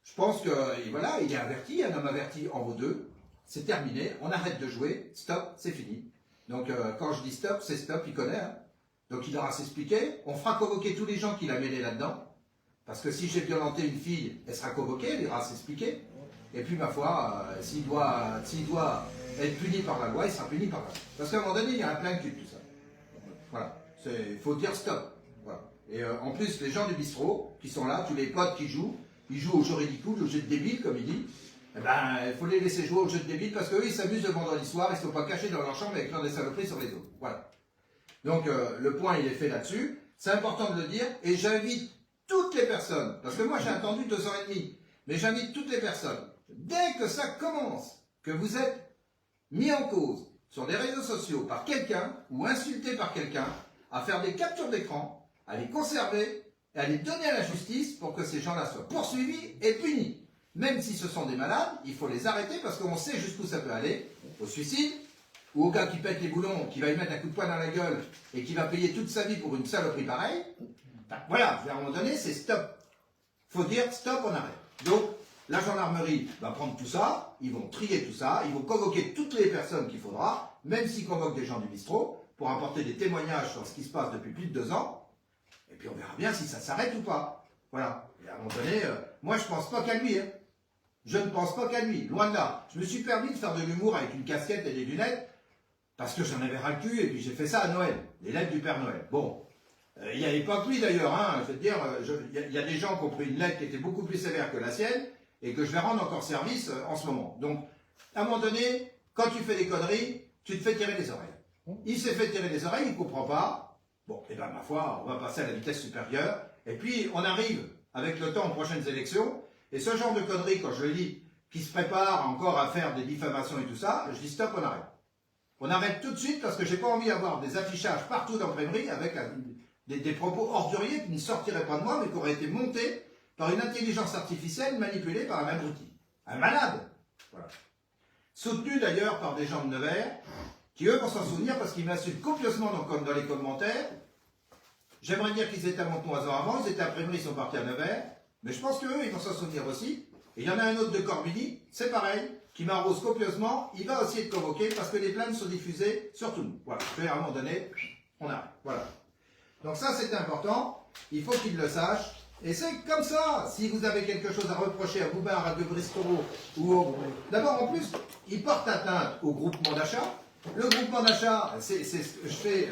Je pense que, et voilà, il est averti, un homme averti en vaut 2. C'est terminé, on arrête de jouer, stop, c'est fini. Donc quand je dis stop, c'est stop, il connaît. Hein. Donc il aura à s'expliquer. On fera convoquer tous les gens qu'il a mêlés là-dedans. Parce que si j'ai violenté une fille, elle sera convoquée, elle ira s'expliquer. Et puis ma foi, s'il doit être puni par la loi, il sera puni par la loi. Parce qu'à un moment donné, il y a un plein cul de tout ça. Voilà, il faut dire stop. Voilà. Et en plus, les gens du bistrot qui sont là, tous les potes qui jouent, ils jouent au jeu ridicule, au jeu de débile, comme il dit. Eh ben, il faut les laisser jouer au jeu de débile parce qu'eux, ils s'amusent le vendredi soir, ils ne sont pas cachés dans leur chambre avec plein de saloperies sur les autres. Voilà. Donc, le point, il est fait là-dessus. C'est important de le dire. Et j'invite toutes les personnes, parce que moi, j'ai attendu 2 ans et demi, mais j'invite toutes les personnes, dès que ça commence, que vous êtes mis en cause sur les réseaux sociaux par quelqu'un ou insulté par quelqu'un, à faire des captures d'écran, à les conserver et à les donner à la justice pour que ces gens-là soient poursuivis et punis. Même si ce sont des malades, il faut les arrêter parce qu'on sait jusqu'où ça peut aller, au suicide, ou au gars qui pète les boulons, qui va y mettre un coup de poing dans la gueule et qui va payer toute sa vie pour une saloperie pareille. Enfin, voilà, à un moment donné, c'est stop. Il faut dire stop, on arrête. Donc, la gendarmerie va prendre tout ça, ils vont trier tout ça, ils vont convoquer toutes les personnes qu'il faudra, même s'ils convoquent des gens du bistrot, pour apporter des témoignages sur ce qui se passe depuis plus de 2 ans, et puis on verra bien si ça s'arrête ou pas. Voilà. Et à un moment donné, moi je pense pas qu'à lui. Hein. Je ne pense pas qu'à lui, loin de là. Je me suis permis de faire de l'humour avec une casquette et des lunettes, parce que j'en avais ras le cul, et puis j'ai fait ça à Noël, les lettres du Père Noël. Bon, il n'y avait pas que lui d'ailleurs, hein. Je veux dire, il y a des gens qui ont pris une lettre qui était beaucoup plus sévère que la sienne, et que je vais rendre encore service en ce moment. Donc, à un moment donné, quand tu fais des conneries, tu te fais tirer les oreilles. Il s'est fait tirer les oreilles, il ne comprend pas. Bon, et bien ma foi, on va passer à la vitesse supérieure, et puis on arrive avec le temps aux prochaines élections, et ce genre de conneries, quand je le dis, qui se prépare encore à faire des diffamations et tout ça, je dis stop, on arrête. On arrête tout de suite parce que j'ai pas envie d'avoir des affichages partout dans l'imprimerie avec des propos orduriers qui ne sortiraient pas de moi, mais qui auraient été montés par une intelligence artificielle manipulée par un abruti. Un malade. Voilà. Soutenu d'ailleurs par des gens de Nevers, qui eux vont s'en souvenir parce qu'ils m'insultent copieusement dans les commentaires. J'aimerais dire qu'ils étaient à Montenoison avant, ils étaient à l'imprimerie, ils sont partis à Nevers, mais je pense qu'eux, ils vont s'en souvenir aussi. Et il y en a un autre de Corbigny, c'est pareil, qui m'arrose copieusement, il va aussi être convoqué parce que les plaintes sont diffusées sur tout. Voilà, puis à un moment donné, on arrête. Voilà. Donc ça, c'est important, il faut qu'ils le sachent. Et c'est comme ça, si vous avez quelque chose à reprocher à Boubin, à Radio Bristol, ou au... D'abord, en plus, ils portent atteinte au groupement d'achat. Le groupement d'achat, c'est ce que je fais...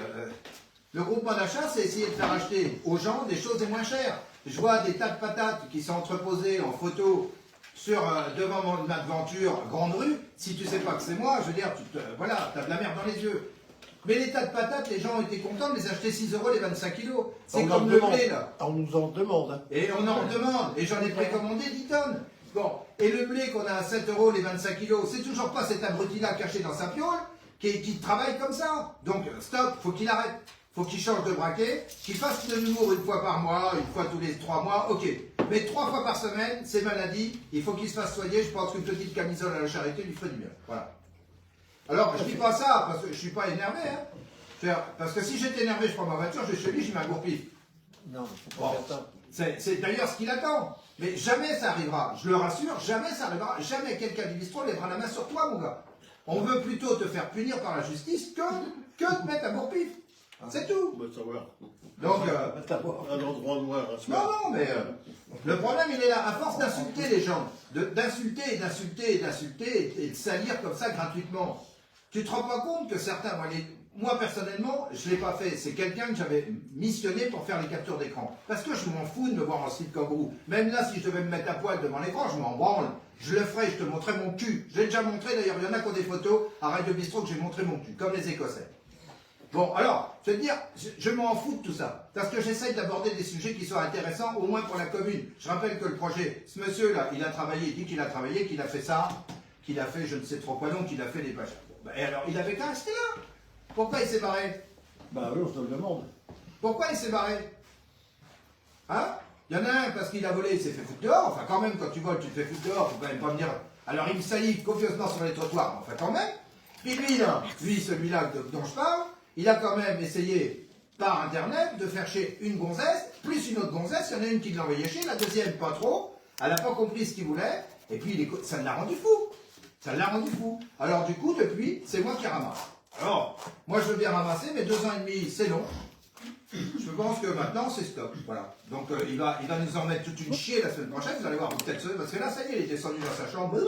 Le groupement d'achat, c'est essayer de faire acheter aux gens des choses les moins chères. Je vois des tas de patates qui sont entreposées en photo devant ma devanture, Grande Rue. Si tu sais pas que c'est moi, je veux dire, voilà, t'as de la merde dans les yeux. Mais les tas de patates, les gens ont été contents de les acheter 6 € les 25 kilos. C'est comme le blé, là. On nous en demande. Hein. Et on en demande. Et j'en ai précommandé 10 tonnes. Bon. Et le blé qu'on a à 7 € les 25 kilos, c'est toujours pas cet abruti-là caché dans sa piole qui travaille comme ça. Donc, stop, faut qu'il arrête. Faut qu'il change de braquet, qu'il fasse de l'humour une fois par mois, une fois tous les 3 mois, ok. Mais 3 fois par semaine, c'est maladie, il faut qu'il se fasse soigner, je pense qu'une petite camisole à la charité lui ferait du bien. Voilà. Alors, je dis pas ça parce que je suis pas énervé, hein. Parce que si j'étais énervé, je prends ma voiture, je vais chez lui, je mets un gourpif. Non, faut pas faire ça. C'est d'ailleurs ce qu'il attend. Mais jamais ça arrivera, je le rassure, jamais ça arrivera, jamais quelqu'un du bistrot lèvera la main sur toi, mon gars. On veut plutôt te faire punir par la justice que de mettre un gourpif. C'est tout. Bah, ça va. Donc, un endroit noir. non, mais le problème, il est là. À force d'insulter les gens, d'insulter et de salir comme ça gratuitement, tu te rends pas compte que certains, moi personnellement, je l'ai pas fait. C'est quelqu'un que j'avais missionné pour faire les captures d'écran. Parce que je m'en fous de me voir en slip kangourou. Même là, si je devais me mettre à poil devant l'écran, je m'en branle. Je le ferai, je te montrerai mon cul. Je l'ai déjà montré, d'ailleurs, il y en a qui ont des photos à Radio Bistrot que j'ai montré mon cul, comme les Écossais. Bon, alors, je veux dire, je m'en fous de tout ça, parce que j'essaye d'aborder des sujets qui soient intéressants, au moins pour la commune. Je rappelle que le projet, ce monsieur-là, il a travaillé, il dit qu'il a travaillé, qu'il a fait ça, qu'il a fait je ne sais trop quoi, donc qu'il a fait les pages. Bon, et alors, il avait qu'à rester là. Pourquoi il s'est barré? Bah oui, on se le demande. Pourquoi il s'est barré? Hein? Il y en a un, parce qu'il a volé, il s'est fait foutre dehors. Enfin, quand même, quand tu voles, tu te fais foutre dehors, faut quand même pas me dire... Alors, il me salive copieusement sur les trottoirs, enfin, quand même. Puis lui, là, celui-là dont je parle, il a quand même essayé, par Internet, de faire chier une gonzesse, plus une autre gonzesse, il y en a une qui l'a envoyé chier, la deuxième pas trop, elle n'a pas compris ce qu'il voulait, et puis ça l'a rendu fou. Ça l'a rendu fou. Alors du coup, depuis, c'est moi qui ramasse. Alors, moi je veux bien ramasser, mais 2 ans et demi, c'est long. Je pense que maintenant, c'est stop. Voilà. Donc il va nous en mettre toute une chier la semaine prochaine, vous allez voir, peut-être, parce que là, ça y est, il est descendu dans sa chambre.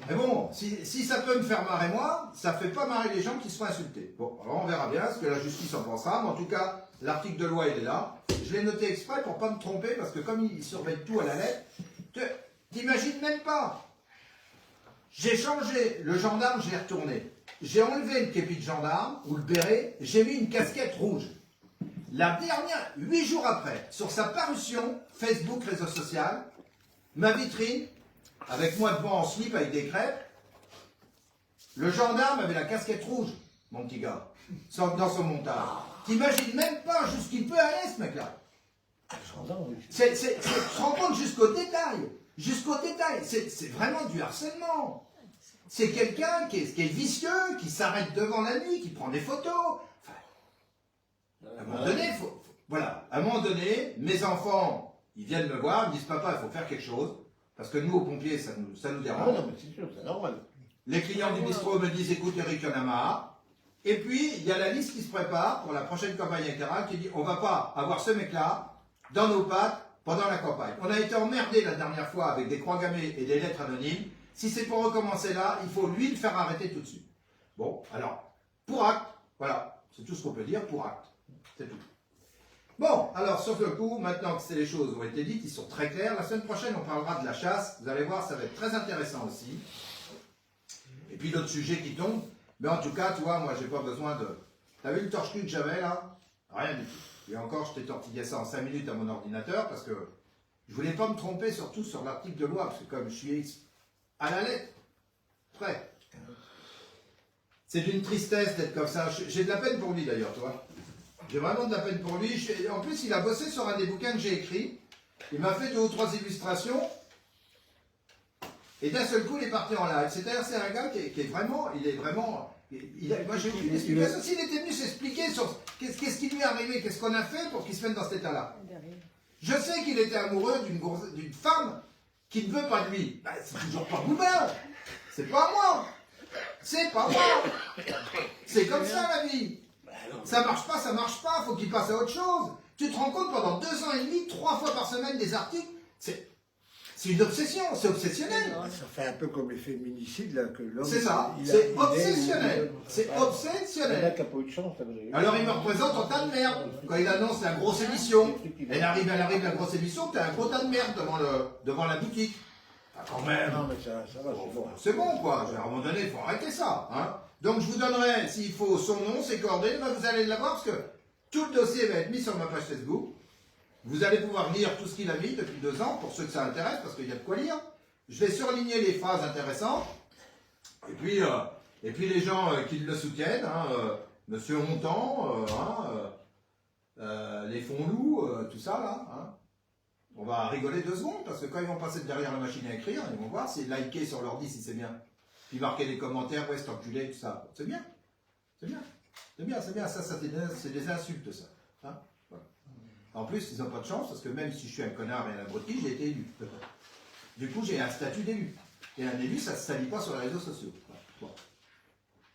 Mais bon, si ça peut me faire marrer moi, ça fait pas marrer les gens qui se font insulter. Bon, alors on verra bien ce que la justice en pensera, mais en tout cas, l'article de loi, il est là. Je l'ai noté exprès pour pas me tromper, parce que comme il surveille tout à la lettre, t'imagines même pas. J'ai changé, le gendarme, je l'ai retourné. J'ai enlevé le képi de gendarme, ou le béret, j'ai mis une casquette rouge. La dernière, 8 jours après, sur sa parution, Facebook, réseau social, ma vitrine, avec moi devant en slip avec des crêpes, le gendarme avait la casquette rouge, mon petit gars, dans son montage. T'imagines même pas jusqu'il peut aller, ce mec-là. Tu te rends compte jusqu'au détail. Jusqu'au détail. C'est vraiment du harcèlement. C'est quelqu'un qui est vicieux, qui s'arrête devant la nuit, qui prend des photos. Enfin, à un moment donné, voilà. À un moment donné, mes enfants, ils viennent me voir, ils me disent, papa, il faut faire quelque chose. Parce que nous, aux pompiers, ça nous dérange. Ah non, mais c'est sûr, c'est normal. Les clients du bistrot me disent, écoute Eric, il y en a marre. Et puis, il y a la liste qui se prépare pour la prochaine campagne électorale qui dit, on va pas avoir ce mec-là dans nos pattes pendant la campagne. On a été emmerdé la dernière fois avec des croix gammées et des lettres anonymes. Si c'est pour recommencer là, il faut lui le faire arrêter tout de suite. Bon, alors, pour acte, voilà, c'est tout ce qu'on peut dire, pour acte. C'est tout. Bon, alors, sauf le coup, maintenant que les choses ont été dites, ils sont très clairs. La semaine prochaine, on parlera de la chasse. Vous allez voir, ça va être très intéressant aussi. Et puis d'autres sujets qui tombent. Mais en tout cas, tu vois, moi, j'ai pas besoin de... T'as vu le torche-cul que j'avais, là? Rien du tout. Et encore, je t'ai tortillé ça en 5 minutes à mon ordinateur, parce que je voulais pas me tromper, surtout sur l'article de loi, parce que comme je suis à la lettre, prêt. C'est d'une tristesse d'être comme ça. J'ai de la peine pour lui d'ailleurs, toi. J'ai vraiment de la peine pour lui. En plus, il a bossé sur un des bouquins que j'ai écrit. Il m'a fait 2 ou 3 illustrations. Et d'un seul coup, il est parti en live. C'est-à-dire, c'est un gars qui est vraiment, moi, j'ai aucune explication. S'il était venu s'expliquer sur qu'est-ce qui lui est arrivé, qu'est-ce qu'on a fait pour qu'il se mette dans cet état-là. Je sais qu'il était amoureux d'une femme qui ne veut pas de lui. Ben, c'est toujours pas Bouba. C'est pas moi. C'est pas moi. C'est comme ça, la vie. Ça marche pas. Faut qu'il passe à autre chose. Tu te rends compte, pendant 2 ans et demi, 3 fois par semaine, des articles, c'est une obsession, c'est obsessionnel. Ça fait un peu comme les féminicides, là, que l'homme... C'est ça, c'est obsessionnel. C'est obsessionnel. Il a pas eu de chance, ça, vous avez vu. Alors il me représente en tas de merde. Quand il annonce la grosse émission, elle arrive la grosse émission, t'as un gros tas de merde devant la boutique. Ah, quand même. Non, mais ça va, c'est bon. C'est bon, quoi. À un moment donné, il faut arrêter ça. Hein. Donc je vous donnerai, s'il faut, son nom, ses coordonnées, ben, vous allez l'avoir parce que tout le dossier va être mis sur ma page Facebook. Vous allez pouvoir lire tout ce qu'il a mis depuis 2 ans, pour ceux que ça intéresse, parce qu'il y a de quoi lire. Je vais surligner les phrases intéressantes. Et puis les gens qui le soutiennent, hein, Monsieur Hontan, les fonds loups, tout ça là. Hein. On va rigoler 2 secondes, parce que quand ils vont passer derrière la machine à écrire, ils vont voir, c'est liker sur l'ordi si c'est bien. Puis marquer les commentaires, ouais, c'est enculé, tout ça. C'est bien. C'est bien. C'est bien, c'est bien. Ça c'est des insultes, ça. Hein. En plus, ils n'ont pas de chance, parce que même si je suis un connard et un abruti, j'ai été élu. Du coup, j'ai un statut d'élu. Et un élu, ça ne se salit pas sur les réseaux sociaux. Bon.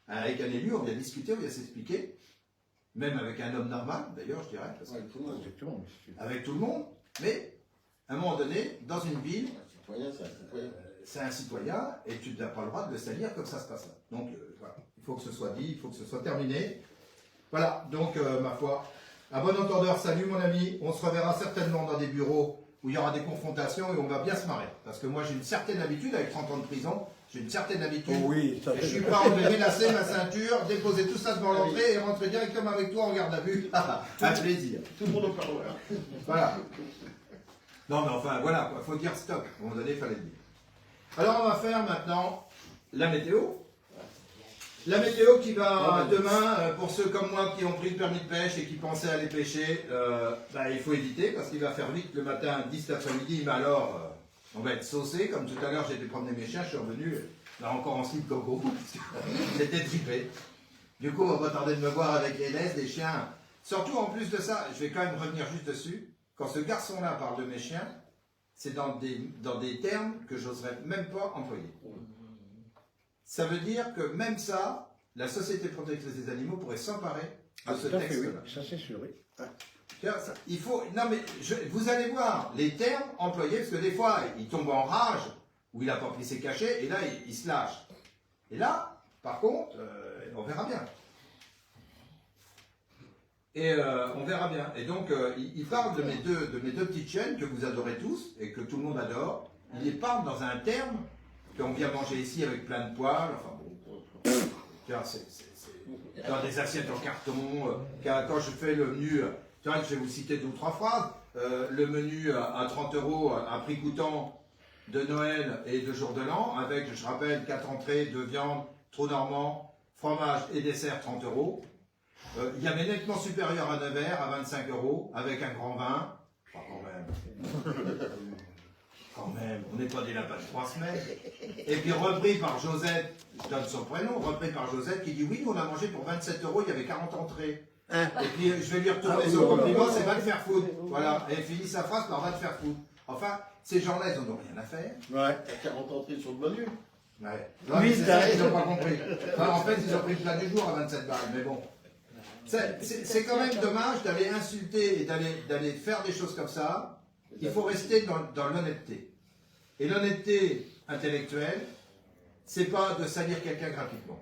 Avec un élu, on vient discuter, on vient s'expliquer. Même avec un homme normal, d'ailleurs, je dirais. Parce que, avec tout le monde. Mais, à un moment donné, dans une ville, c'est un citoyen, et tu n'as pas le droit de le salir comme ça se passe là. Donc, voilà. Il faut que ce soit dit, il faut que ce soit terminé. Voilà, donc, ma foi... À bon entendeur, salut mon ami, on se reverra certainement dans des bureaux où il y aura des confrontations et on va bien se marrer. Parce que moi j'ai une certaine habitude, avec 30 ans de prison, j'ai une certaine habitude. Oh oui, ça et je suis prêt à enlever, mélasser ma ceinture, déposer tout ça devant l'entrée et rentrer directement avec toi en garde à vue. Un plaisir. Tout le monde en parle. Voilà. Non mais enfin voilà, il faut dire stop. À un moment donné, il fallait le dire. Alors on va faire maintenant la météo. La météo qui va demain, pour ceux comme moi qui ont pris le permis de pêche et qui pensaient aller pêcher, il faut éviter parce qu'il va faire vite le matin, 10 l'après-midi, mais alors on va être saucé. Comme tout à l'heure, j'ai été promener mes chiens, je suis revenu là encore en slip coco, j'étais tripé. Du coup, on va pas tarder de me voir avec les laisses des chiens. Surtout en plus de ça, je vais quand même revenir juste dessus, quand ce garçon-là parle de mes chiens, c'est dans des termes que j'oserais même pas employer. Ça veut dire que même ça, la Société protectrice des animaux pourrait s'emparer de ce texte-là. Oui. Ça c'est sûr, oui. Il faut, non mais vous allez voir les termes employés, parce que des fois, il tombe en rage, ou il n'a pas pris ses cachets, et là, il se lâche. Et là, par contre, on verra bien. Et on verra bien. Et donc, il parle de mes deux petites chaînes que vous adorez tous, et que tout le monde adore. Il les parle dans un terme qu'on vient manger ici avec plein de poils, enfin bon, c'est dans des assiettes en carton, quand je fais le menu, je vais vous citer 2 ou 3 phrases, le menu à 30 €, à prix coûtant de Noël et de jour de l'an, avec, je rappelle, 4 entrées, 2 viandes, trou normand, fromage et dessert 30 €. Il y avait nettement supérieur à Nevers, à 25 €, avec un grand vin, enfin quand même. Quand même, on n'est pas des lapins de 3 semaines. Et puis repris par Josette, je donne son prénom, repris par Josette qui dit oui, nous on a mangé pour 27 €, il y avait 40 entrées. Et puis je vais lui retourner son compliment, c'est va te faire foutre. Voilà, et elle finit sa phrase par va te faire foutre. Enfin, ces gens-là, ils n'en ont rien à faire. Ouais. T'as 40 entrées sur le menu. Ouais. Non, mais c'est ça, ils n'ont pas compris. Enfin, en fait, ils ont pris le plat du jour à 27 balles, mais bon. C'est quand même dommage d'aller insulter et d'aller faire des choses comme ça. Il faut rester dans l'honnêteté. Et l'honnêteté intellectuelle, c'est pas de salir quelqu'un gratuitement.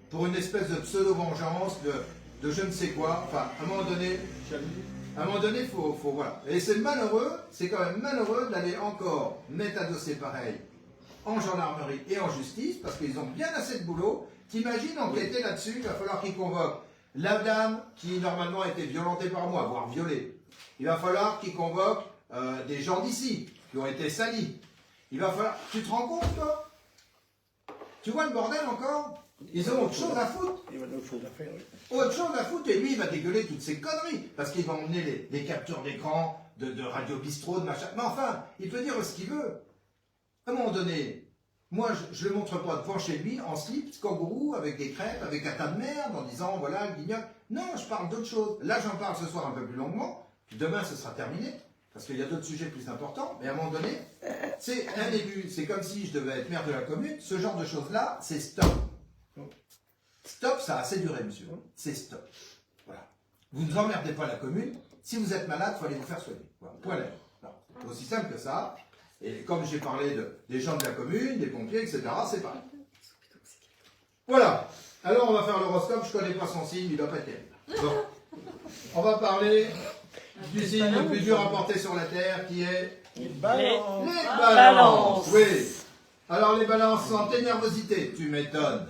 Pour une espèce de pseudo-vengeance, de je ne sais quoi. Enfin, à un moment donné, faut voilà. Et c'est malheureux, c'est quand même malheureux d'aller encore mettre un dossier pareil en gendarmerie et en justice, parce qu'ils ont bien assez de boulot. T'imagines enquêter là-dessus, il va falloir qu'ils convoquent la dame qui normalement a été violentée par moi, voire violée. Il va falloir qu'ils convoquent des gens d'ici, qui ont été salis. Il va falloir... Tu te rends compte, toi? Tu vois le bordel encore? Ils ont autre chose à foutre. Il y a d'autres choses à faire, oui. Autre chose à foutre, et lui, il va dégueuler toutes ces conneries. Parce qu'il va emmener les capteurs d'écran de Radio Bistrot, de machin. Mais enfin, il peut dire ce qu'il veut. À un moment donné, moi, je ne le montre pas devant chez lui, en slip, kangourou, avec des crêpes, avec un tas de merde, en disant, voilà, le guignol. Non, je parle d'autre chose. Là, j'en parle ce soir un peu plus longuement. Puis demain, ce sera terminé. Parce qu'il y a d'autres sujets plus importants. Mais à un moment donné, c'est un début. C'est comme si je devais être maire de la commune. Ce genre de choses-là, c'est stop. Stop, ça a assez duré, monsieur. C'est stop. Voilà. Vous ne emmerdez pas la commune. Si vous êtes malade, il faut aller vous faire soigner. Voilà. Point à l'heure. C'est aussi simple que ça. Et comme j'ai parlé des gens de la commune, des pompiers, etc., c'est pareil. Voilà. Alors, on va faire l'horoscope. Je ne connais pas son signe, il doit pas être terrible. Bon. On va parler du signe le plus dur à porter sur la Terre, qui est Balance. les balances. balances. Oui. Alors, les balances, santé, nervosité. Tu m'étonnes.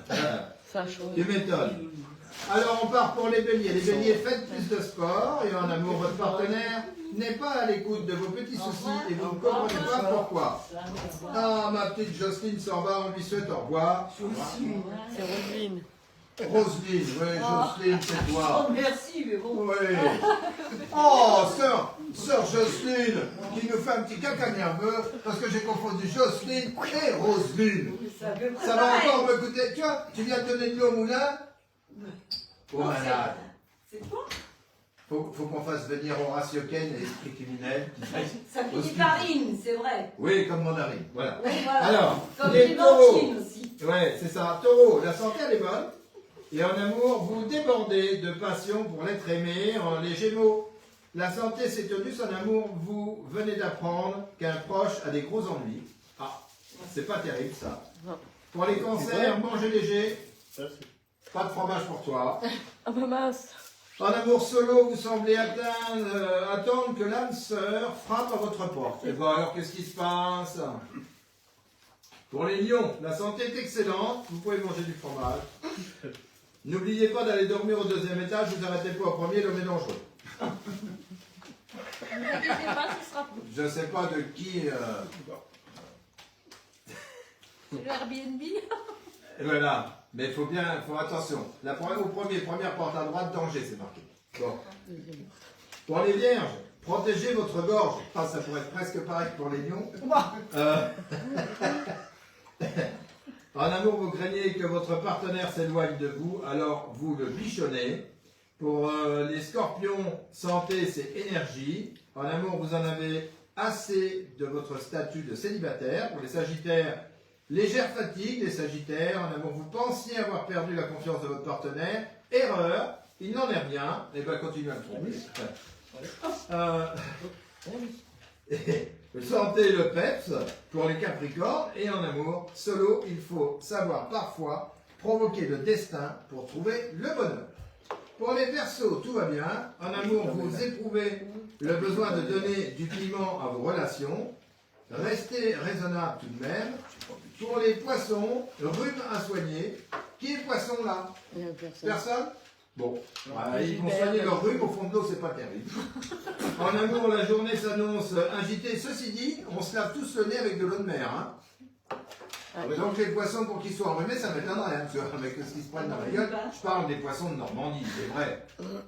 Tu m'étonnes. Alors, on part pour les béliers. Les béliers, faites plus de sport. Et en amour, votre partenaire n'est pas à l'écoute de vos petits soucis et vous ne comprenez pas pourquoi. Ah, ma petite Jocelyne s'en va, on lui souhaite au revoir. C'est Roselyne. Roselyne, oui, Jocelyne, c'est toi. Oh, merci, mais bon. Oui. Oh, sœur Jocelyne, qui nous fait un petit caca nerveux parce que j'ai confondu Jocelyne et Roselyne. Ça va encore me coûter. Tu vois, tu viens de donner de l'eau au moulin. Oh, malade. C'est toi? Faut qu'on fasse venir Horatio Ken et Esprit criminel. Ça finit par in, c'est vrai. Oui, comme mandarine. Voilà. Oui, voilà. Alors, Comme les taureaux. Clémentine aussi. Ouais, c'est ça. Taureau, la santé elle est bonne. Et en amour, vous débordez de passion pour l'être aimé. En les Gémeaux, la santé s'est tenue. En amour, vous venez d'apprendre qu'un proche a des gros ennuis. Ah, c'est pas terrible ça. Pour les cancers, mangez léger. Ça, c'est- Pas de fromage pour toi. Ah bah mince. En amour solo, vous semblez attendre que l'âme sœur frappe à votre porte. Et bon, alors qu'est-ce qui se passe? Pour les lions, la santé est excellente, vous pouvez manger du fromage. N'oubliez pas d'aller dormir au 2e étage, vous arrêtez pas au premier, l'homme est dangereux. Ne vous inquiétez pas, ce sera Je sais pas de qui... c'est le Airbnb. Et voilà, mais il faut attention. Première porte à droite, danger, c'est marqué. Bon. Pour les vierges, protégez votre gorge. Ah, ça pourrait être presque pareil que pour les lions. En amour, vous craignez que votre partenaire s'éloigne de vous, alors vous le bichonnez. Pour les scorpions, santé, c'est énergie. En amour, vous en avez assez de votre statut de célibataire. Pour les sagittaires, légère fatigue, les sagittaires. En amour, vous pensiez avoir perdu la confiance de votre partenaire. Erreur, il n'en est rien. Et bien, continuez à le tromper. Santé, le peps pour les capricornes. Et en amour, solo, il faut savoir parfois provoquer le destin pour trouver le bonheur. Pour les Verseaux, tout va bien. En amour, vous éprouvez le besoin de donner du piment à vos relations. Restez raisonnable tout de même. Pour les poissons, rhume à soigner. Qui est poisson là? Personne? Bon, voilà, ils vont soigner leur rhume, au fond de l'eau, c'est pas terrible. En amour, la journée s'annonce agitée. Ceci dit, on se lave tous le nez avec de l'eau de mer. Hein. Donc les poissons, pour qu'ils soient enrhumés, ça m'étonnerait. Hein, avec ce qu'ils se prennent dans la gueule. Je parle des poissons de Normandie,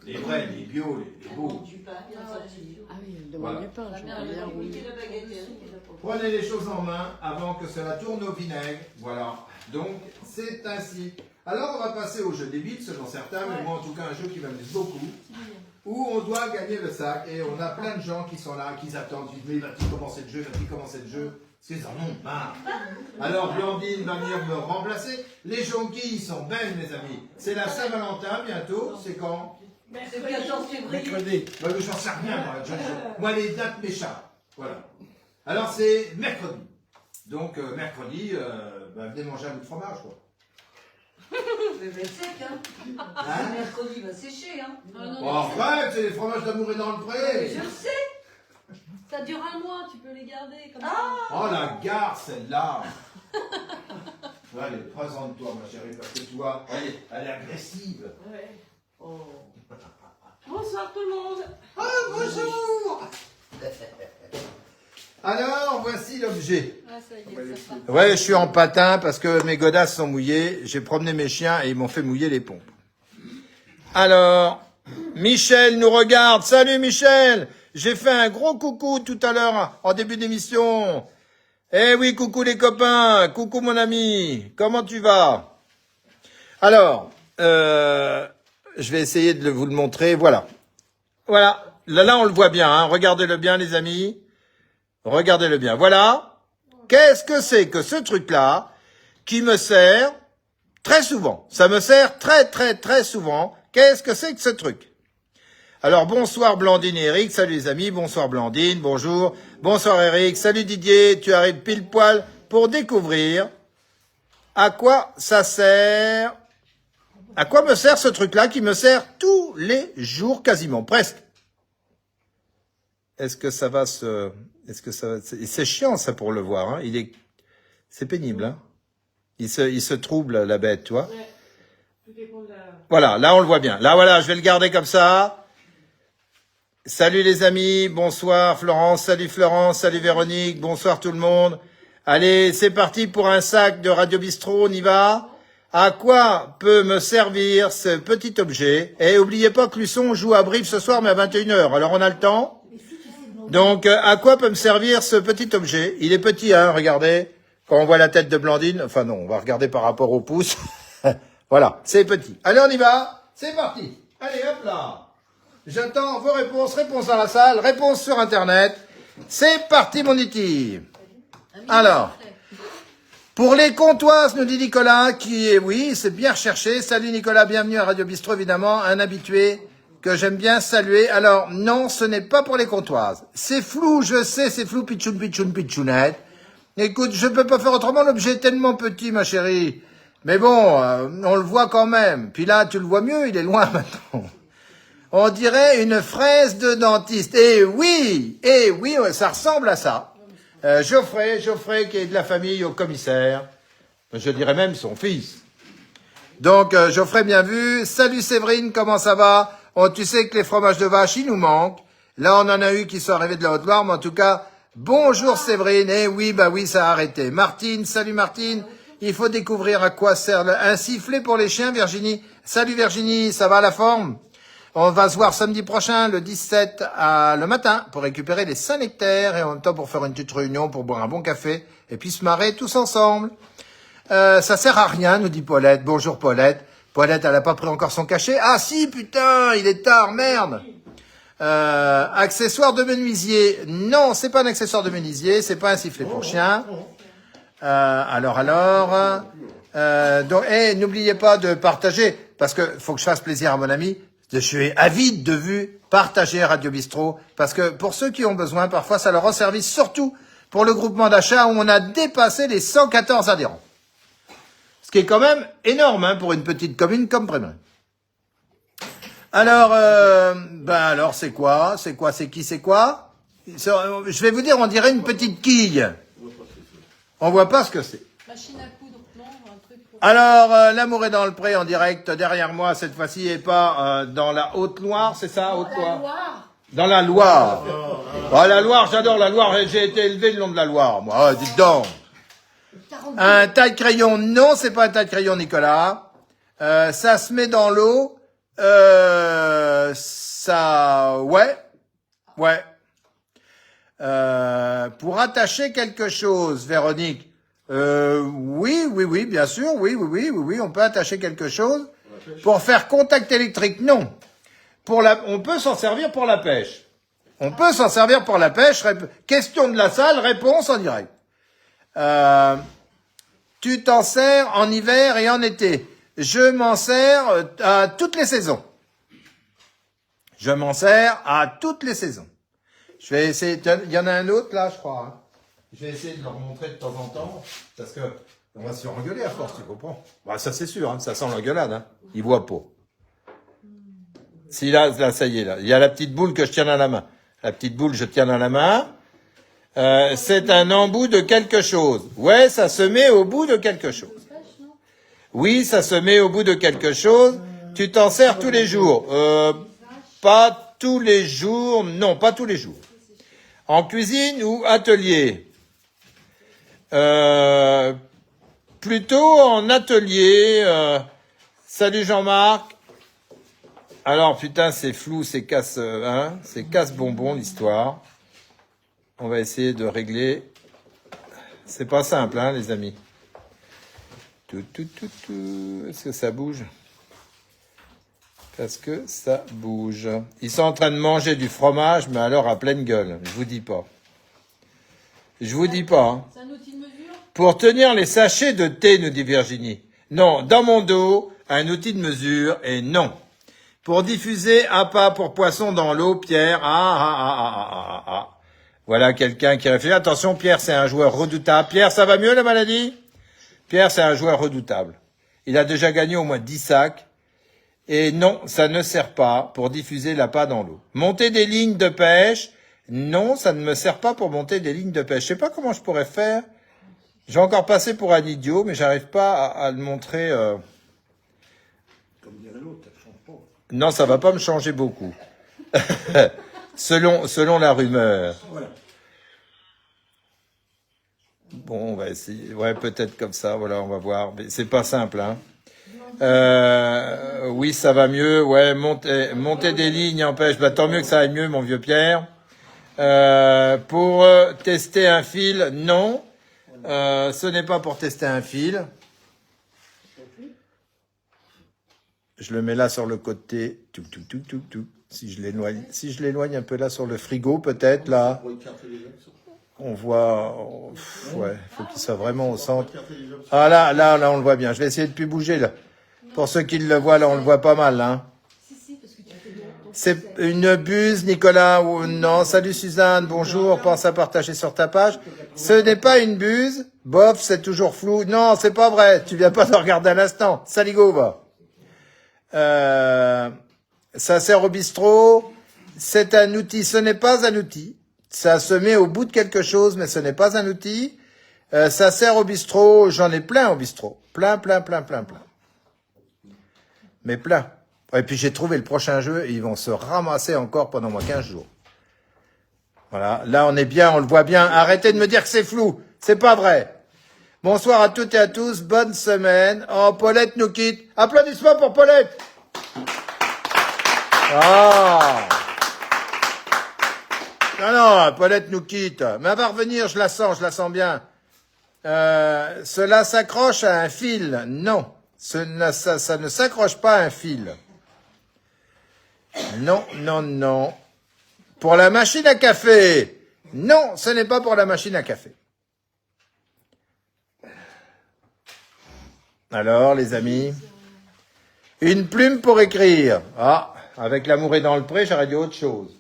les vrais, les bio, les beaux. Du pain, bien sorti. Ah oui, elle demande Voilà. du pain. La Je mère, vois elle bien, a oui. piqué la baguette, Eric, et la pauvre. Prenez les choses en main avant que cela tourne au vinaigre. Voilà. Donc, c'est ainsi. Alors, on va passer au jeu des bits, selon certains, mais moi, en tout cas, un jeu qui m'amuse beaucoup, où on doit gagner le sac, et on a plein de gens qui sont là, qui attendent, qui disent, mais va-t-il commencer le jeu, va-t-il commencer le jeu? Parce qu'ils en ont marre. Alors, Blandine va venir me remplacer. Les jonquilles sont belles, mes amis. C'est la Saint-Valentin, bientôt. C'est quand? C'est le 14 février. Mercredi. Bah, j'en sais rien, moi. Moi, les dates m'échappent. Voilà. Alors, c'est mercredi. Donc, mercredi, bah, venez manger un bout de fromage, quoi. Mais va être sec, hein. Hein? Le mercredi va sécher, hein. Bon, arrête, c'est les fromages d'amour et dans le pré. Je sais. Ça dure un mois, tu peux les garder comme Oh, la gare, celle-là. Allez, présente-toi, ma chérie, parce que tu vois, elle est agressive. Ouais. Oh. Bonsoir tout le monde. Ah, bonjour. Alors, voici l'objet. Ah, ça y est, ça part. Ouais, je suis en patin parce que mes godasses sont mouillées. J'ai promené mes chiens et ils m'ont fait mouiller les pompes. Alors, Michel nous regarde. Salut Michel. J'ai fait un gros coucou tout à l'heure en début d'émission. Eh oui, coucou les copains. Coucou mon ami. Comment tu vas? Alors, je vais essayer de vous le montrer. Voilà. Voilà. Là, on le voit bien. Hein. Regardez-le bien, les amis. Regardez-le bien. Voilà. Qu'est-ce que c'est que ce truc-là qui me sert très souvent? Ça me sert très souvent. Qu'est-ce que c'est que ce truc? Alors, bonsoir Blandine et Eric. Salut les amis. Bonsoir Blandine. Bonjour. Bonsoir Eric. Salut Didier. Tu arrives pile poil pour découvrir à quoi ça sert. À quoi me sert ce truc-là qui me sert tous les jours quasiment, presque. Est-ce que ça va se... C'est chiant ça pour le voir, hein. C'est pénible, hein. Il se trouble la bête, tu vois. Ouais. Tout dépend de la... Voilà, là on le voit bien. Là voilà, je vais le garder comme ça. Salut les amis, bonsoir Florence, salut Véronique, bonsoir tout le monde. Allez, c'est parti pour un sac de Radio Bistrot, on y va. À quoi peut me servir ce petit objet? Et oubliez pas que Luçon joue à Brive ce soir, mais à 21h. Alors on a le temps. Donc, à quoi peut me servir ce petit objet? Il est petit, hein, regardez. Quand on voit la tête de Blandine, enfin non, on va regarder par rapport au pouce. Voilà, c'est petit. Allez, on y va. C'est parti. Allez, hop là. J'attends vos réponses. Réponses dans la salle, réponses sur Internet. C'est parti, mon Iti. Alors, pour les comptoises, nous dit Nicolas, qui est, oui, c'est bien recherché. Salut Nicolas, bienvenue à Radio Bistrot, évidemment, un habitué que j'aime bien saluer. Alors, non, ce n'est pas pour les comptoises. C'est flou, je sais, c'est flou, pitchounette. Écoute, je peux pas faire autrement, l'objet est tellement petit, ma chérie. Mais bon, on le voit quand même. Puis là, tu le vois mieux, il est loin maintenant. On dirait une fraise de dentiste. Eh oui, ça ressemble à ça. Geoffrey, qui est de la famille au commissaire. Je dirais même son fils. Donc, Geoffrey, bien vu. Salut Séverine, comment ça va? Oh, tu sais que les fromages de vache, ils nous manquent. Là, on en a eu qui sont arrivés de la Haute-Loire, mais en tout cas, bonjour Séverine. Eh oui, bah oui, ça a arrêté. Martine, salut Martine. Il faut découvrir à quoi sert un sifflet pour les chiens, Virginie. Salut Virginie, ça va la forme? On va se voir samedi prochain, le 17, le matin, pour récupérer les Saint-Nectaires et en même temps pour faire une petite réunion, pour boire un bon café et puis se marrer tous ensemble. Ça sert à rien, nous dit Paulette. Bonjour Paulette. Paulette, elle a pas pris encore son cachet. Ah si, putain, il est tard, merde. Accessoire de menuisier. Non, c'est pas un accessoire de menuisier, c'est pas un sifflet pour chien. Donc, n'oubliez pas de partager, parce que faut que je fasse plaisir à mon ami. Je suis avide de vues. Partagez Radio Bistrot, parce que pour ceux qui ont besoin, parfois ça leur rend service, surtout pour le groupement d'achat où on a dépassé les 114 adhérents. Ce qui est quand même énorme, hein, pour une petite commune comme Prémery. Alors, alors c'est quoi? C'est qui? Je vais vous dire, on dirait une petite quille. On voit pas ce que c'est. Machine à coudre, non? Un truc pour... Alors, l'amour est dans le pré en direct derrière moi cette fois-ci et pas dans la Haute-Loire, c'est ça, Haute-Loire? Dans la Loire. Oh, la Loire, j'adore la Loire. J'ai été élevé le long de la Loire, moi. Oh, dites donc. Un taille-crayon, non, c'est pas un taille-crayon, Nicolas. Ça se met dans l'eau. Ouais. Pour attacher quelque chose, Véronique. Oui, bien sûr, oui, on peut attacher quelque chose. Pour faire contact électrique, non. On peut s'en servir pour la pêche. Question de la salle, réponse en direct. Tu t'en sers en hiver et en été. Je m'en sers à toutes les saisons. Je vais essayer, il y en a un autre là, je crois. Hein. Je vais essayer de leur montrer de temps en temps, parce que on va se faire engueuler à force, tu comprends? Bah, ça c'est sûr, hein, ça sent l'engueulade, hein. Ils voient pas. Si là, ça y est, là. Il y a la petite boule que je tiens dans la main. C'est un embout de quelque chose. Ouais, ça se met au bout de quelque chose. Oui, ça se met au bout de quelque chose. Tu t'en sers tous les jours. Pas tous les jours. Non, pas tous les jours. En cuisine ou atelier. Plutôt en atelier. Salut Jean-Marc. Alors putain, c'est flou, c'est casse-bonbon l'histoire. On va essayer de régler. C'est pas simple, hein, les amis. Est-ce que ça bouge? Parce que ça bouge. Ils sont en train de manger du fromage, mais alors à pleine gueule. Je vous dis pas. Je vous dis pas. Hein. C'est un outil de mesure? Pour tenir les sachets de thé, nous dit Virginie. Non, dans mon dos, un outil de mesure, et non. Pour diffuser appât pour poisson dans l'eau, Pierre. Voilà quelqu'un qui réfléchit. Attention, Pierre, c'est un joueur redoutable. Pierre, ça va mieux la maladie? Pierre, c'est un joueur redoutable. Il a déjà gagné au moins 10 sacs. Et non, ça ne sert pas pour diffuser l'appât dans l'eau. Monter des lignes de pêche. Non, ça ne me sert pas pour monter des lignes de pêche. Je sais pas comment je pourrais faire. J'ai encore passé pour un idiot, mais j'arrive pas à le montrer. Comme dirait l'autre, ça change pas. Non, ça va pas me changer beaucoup. selon la rumeur. Voilà. Bon, on va essayer. Ouais, peut-être comme ça. Voilà, on va voir. Mais c'est pas simple, hein. Oui, ça va mieux. Ouais, monter des lignes en pêche. Bah, tant mieux que ça aille mieux, mon vieux Pierre. Pour tester un fil, non. Ce n'est pas pour tester un fil. Je le mets là sur le côté. Tout. Si je l'éloigne un peu là sur le frigo, peut-être là. On voit. Ouais, faut qu'il soit vraiment au centre. Ah là, on le voit bien. Je vais essayer de plus bouger là. Pour ceux qui le voient, là, on le voit pas mal, hein. Si, parce que tu fais bien. C'est une buse, Nicolas, ou non? Salut Suzanne, bonjour, pense à partager sur ta page. Ce n'est pas une buse. Bof, c'est toujours flou. Non, c'est pas vrai. Tu viens pas de regarder à l'instant. Saligo, va. Ça sert au bistrot. C'est un outil. Ce n'est pas un outil. Ça se met au bout de quelque chose, mais ce n'est pas un outil. Ça sert au bistrot. J'en ai plein au bistrot. Plein. Mais plein. Et puis j'ai trouvé le prochain jeu et ils vont se ramasser encore pendant moins 15 jours. Voilà, là on est bien, on le voit bien. Arrêtez de me dire que c'est flou, c'est pas vrai. Bonsoir à toutes et à tous, bonne semaine. Oh, Paulette nous quitte. Applaudissements pour Paulette. Ah. Non, Paulette nous quitte. Mais elle va revenir, je la sens bien. Cela s'accroche à un fil. Non, ça ne s'accroche pas à un fil. Non. Pour la machine à café. Non, ce n'est pas pour la machine à café. Alors, les amis, une plume pour écrire. Ah, avec l'amour est dans le pré, j'aurais dit autre chose.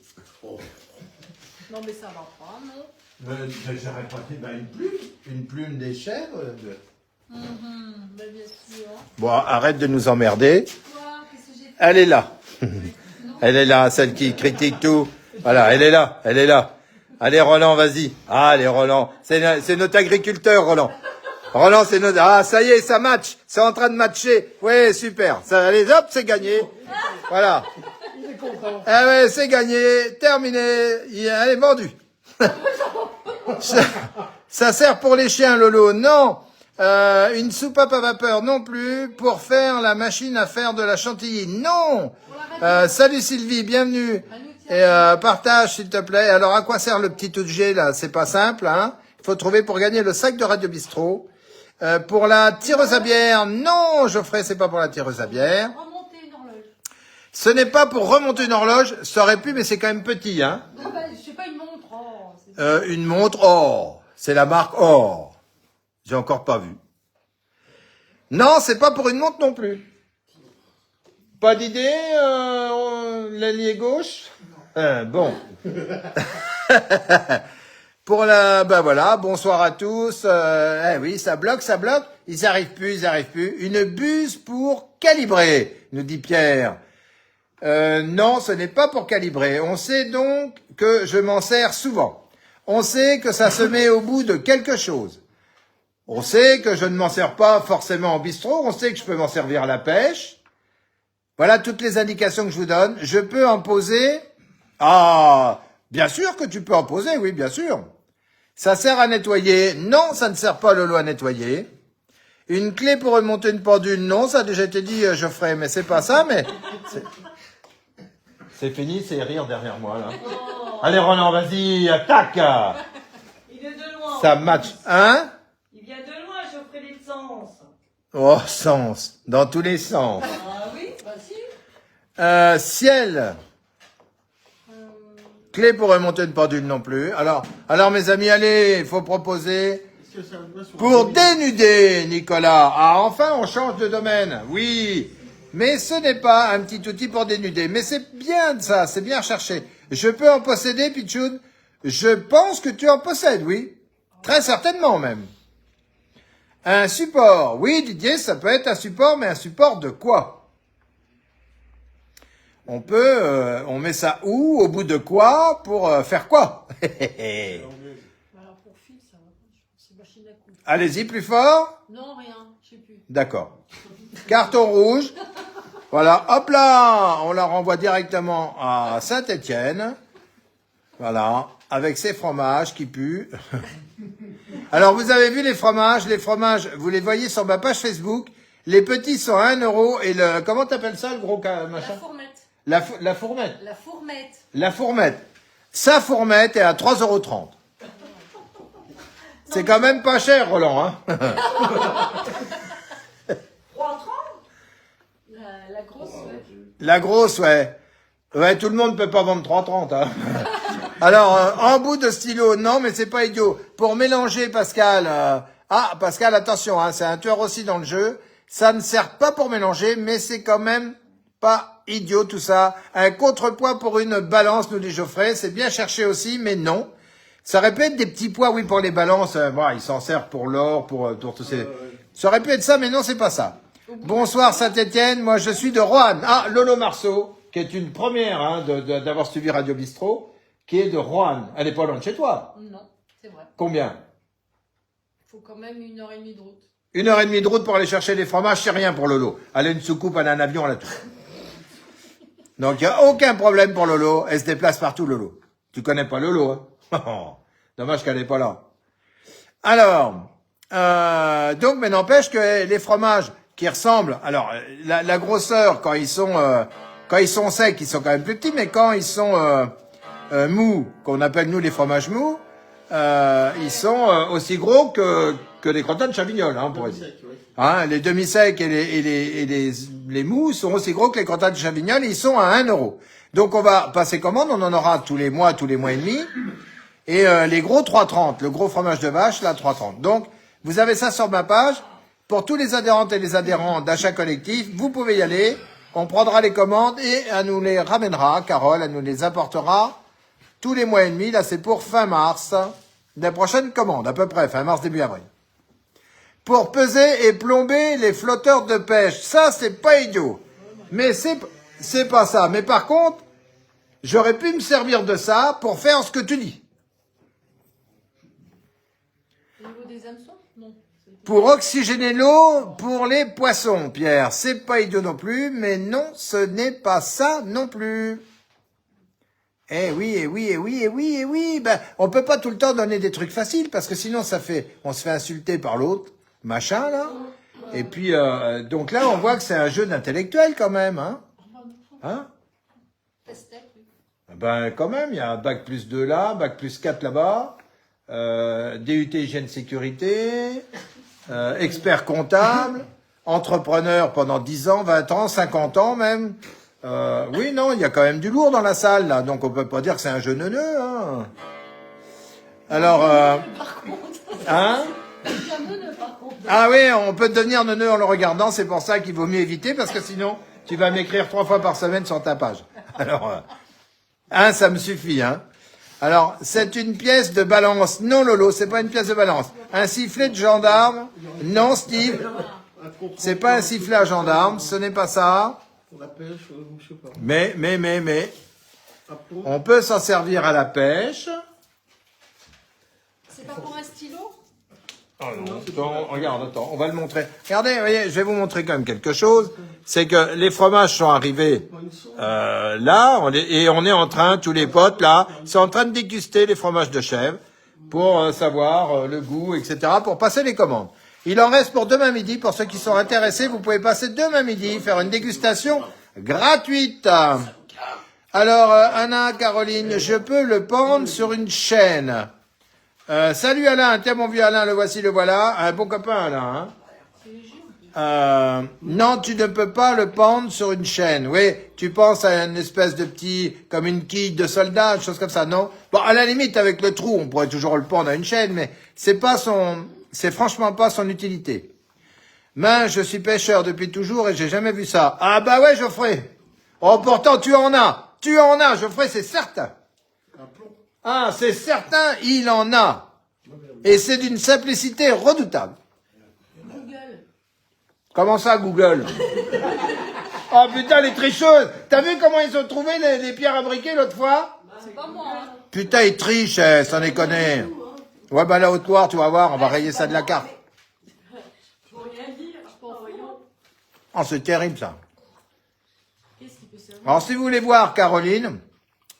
Non, mais ça va pas, non? J'aurais pas dit, une plume d'échelle. Ben, bien sûr. Bon, arrête de nous emmerder. Quoi? Qu'est-ce que j'ai fait? Elle est là. Elle est là, celle qui critique tout. Voilà, elle est là. Allez, Roland, vas-y. Allez, Roland. C'est notre agriculteur, Roland. Roland, c'est notre... Ah, ça y est, ça match. C'est en train de matcher. Ouais, super. Ça, allez, hop, c'est gagné. Voilà. Il est content. Ah ouais, c'est gagné. Terminé. Elle est vendue. Ça sert pour les chiens, Lolo. Non. Une soupape à vapeur non plus. Pour faire la machine à faire de la chantilly. Non. Salut Sylvie, bienvenue. Et partage s'il te plaît. Alors à quoi sert le petit objet là? C'est pas simple, hein. Il faut trouver pour gagner le sac de Radio Bistrot. Pour la tireuse à bière, non, Geoffrey, c'est pas pour la tireuse à bière. Remonter une horloge. Ce n'est pas pour remonter une horloge. Ça aurait pu, mais c'est quand même petit, hein. Ah ben, je sais pas, une montre. Oh, Une montre Or. C'est la marque Or. J'ai encore pas vu. Non, c'est pas pour une montre non plus. Pas d'idée, l'ailier gauche? Bon. Pour la, voilà, bonsoir à tous. Oui, ça bloque. Ils arrivent plus. Une buse pour calibrer, nous dit Pierre. Non, ce n'est pas pour calibrer. On sait donc que je m'en sers souvent. On sait que ça se met au bout de quelque chose. On sait que je ne m'en sers pas forcément en bistrot. On sait que je peux m'en servir à la pêche. Voilà toutes les indications que je vous donne. Je peux en poser. Ah, bien sûr que tu peux en poser, oui, bien sûr. Ça sert à nettoyer. Non, ça ne sert pas, Lolo, à nettoyer. Une clé pour remonter une pendule. Non, ça a déjà été dit, Geoffrey, mais c'est pas ça, mais... C'est fini, c'est rire derrière moi, là. Oh. Allez, Roland, vas-y, attaque. Il est de loin. Ça match. Hein? Il vient de loin, Geoffrey les sens. Oh, sens. Dans tous les sens. Ah oui, bah si. Ciel. Clé pour remonter une pendule non plus. Alors, mes amis, allez, il faut proposer Est-ce que ça va sur pour un- dénuder, Nicolas. Ah, enfin, on change de domaine. Oui. Mais ce n'est pas un petit outil pour dénuder. Mais c'est bien de ça, c'est bien recherché. Je peux en posséder, Pichoun? Je pense que tu en possèdes, oui. Très certainement même. Un support. Oui, Didier, ça peut être un support, mais un support de quoi? On met ça où? Au bout de quoi? Pour faire quoi? Alors pour fil, ça va pas, je pense. C'est machine à coudre. Allez-y, plus fort. Non, rien, je sais plus. D'accord. Carton rouge. Voilà, hop là, on la renvoie directement à Saint-Étienne. Voilà, avec ses fromages qui puent. Alors, vous avez vu les fromages, vous les voyez sur ma page Facebook. Les petits sont à 1 euro et le, comment t'appelles ça, le gros machin? La fourmette. La fourmette. La fourmette. La fourmette. Sa fourmette est à 3,30 €. C'est quand même pas cher, Roland, hein? 3,30. La grosse, ouais. La grosse, ouais. Ouais, tout le monde peut pas vendre 3,30, hein. Alors, en bout de stylo, non, mais c'est pas idiot. Pour mélanger, Pascal, Pascal, attention, hein, c'est un tueur aussi dans le jeu. Ça ne sert pas pour mélanger, mais c'est quand même pas idiot tout ça. Un contrepoids pour une balance, nous dit Geoffrey. C'est bien cherché aussi, mais non. Ça aurait pu être des petits poids, oui, pour les balances. Bon, ils s'en servent pour l'or, pour tous ces... Ça aurait pu être ça, mais non, c'est pas ça. Bonsoir Saint-Étienne, moi je suis de Roanne. Ah, Lolo Marceau, qui est une première hein, d'avoir suivi Radio Bistrot, qui est de Roanne. Elle est pas loin de chez toi. Non, c'est vrai. Combien? Il faut quand même 1h30 de route. 1h30 de route pour aller chercher les fromages, c'est rien pour Lolo. Elle a une soucoupe, elle a un avion, elle a tout. Donc il n'y a aucun problème pour Lolo. Elle se déplace partout, Lolo. Tu connais pas Lolo, hein? Dommage qu'elle n'est pas là. Alors, donc, mais n'empêche que les fromages qui ressemblent, alors la grosseur quand ils sont secs, ils sont quand même plus petits, mais quand ils sont mous, qu'on appelle nous les fromages mous, ils sont aussi gros que les crottins de Chavignol, hein, on pourrait dire. Sec, ouais. Hein, les demi-secs et les mous sont aussi gros que les crottins de Chavignol, ils sont à 1 euro. Donc on va passer commande, on en aura tous les mois et demi. Et les gros 3,30, le gros fromage de vache, là 3,30. Donc vous avez ça sur ma page. Pour tous les adhérentes et les adhérents d'achat collectif, vous pouvez y aller. On prendra les commandes et elle nous les ramènera, Carole, elle nous les apportera tous les mois et demi. Là, c'est pour fin mars. La prochaine commande, à peu près, fin mars, début avril. Pour peser et plomber les flotteurs de pêche. Ça, c'est pas idiot. Mais c'est pas ça. Mais par contre, j'aurais pu me servir de ça pour faire ce que tu dis. Au niveau des hameçons? Non. Pour oxygéner l'eau pour les poissons, Pierre. C'est pas idiot non plus, mais non, ce n'est pas ça non plus. Eh oui. Ben, on peut pas tout le temps donner des trucs faciles, parce que sinon on se fait insulter par l'autre, machin, là. Et puis, donc là, on voit que c'est un jeu d'intellectuel, quand même, hein. Hein? Pastèque, oui. Ben, quand même, il y a un bac plus 2 là, bac plus 4 là-bas, DUT hygiène sécurité, expert comptable, entrepreneur pendant 10 ans, 20 ans, 50 ans même. Oui, non, il y a quand même du lourd dans la salle, là, donc on peut pas dire que c'est un jeu neuneux, hein. Alors, Par contre, hein? c'est un neuneu, par contre. Ah oui, on peut devenir neuneux en le regardant, c'est pour ça qu'il vaut mieux éviter, parce que sinon, tu vas m'écrire 3 fois par semaine sur ta page. Alors, ça me suffit, hein. Alors, c'est une pièce de balance. Non, Lolo, c'est pas une pièce de balance. Un sifflet de gendarme. Non, Steve. C'est pas un sifflet à gendarme, ce n'est pas ça. Pour la pêche, je sais pas. Mais, Ah, pour- on peut s'en servir à la pêche. C'est pas pour un stylo? Regarde, attends, on va le montrer. Regardez, voyez, je vais vous montrer quand même quelque chose. C'est que les fromages sont arrivés là, et on est en train, tous les potes là, sont en train de déguster les fromages de chèvre. pour savoir le goût, etc., pour passer les commandes. Il en reste pour demain midi. Pour ceux qui sont intéressés, vous pouvez passer demain midi, faire une dégustation gratuite. Alors, Anna, Caroline, je peux le pendre sur une chaîne. Salut Alain, tiens mon vieux Alain, le voici, le voilà. Un bon copain Alain. Non, tu ne peux pas le pendre sur une chaîne. Oui, tu penses à une espèce de petit, comme une quille de soldat, une chose comme ça, non? Bon, à la limite, avec le trou, on pourrait toujours le pendre à une chaîne, mais c'est franchement pas son utilité. Mais je suis pêcheur depuis toujours et j'ai jamais vu ça. Ah bah ouais, Geoffrey. Oh, pourtant, tu en as, Geoffrey, c'est certain. Ah, c'est certain, il en a. Et c'est d'une simplicité redoutable. Google. Comment ça, Google? Oh putain, les tricheuses! T'as vu comment ils ont trouvé les pierres à briquet l'autre fois? C'est pas moi. Hein. Putain, ils trichent, sans déconner. Ouais, bah là, au toit, tu vas voir, on va rayer ça de la carte. Je peux rien dire. Voyons. Oh, c'est terrible, ça. Qu'est-ce qui peut servir? Alors, si vous voulez voir Caroline,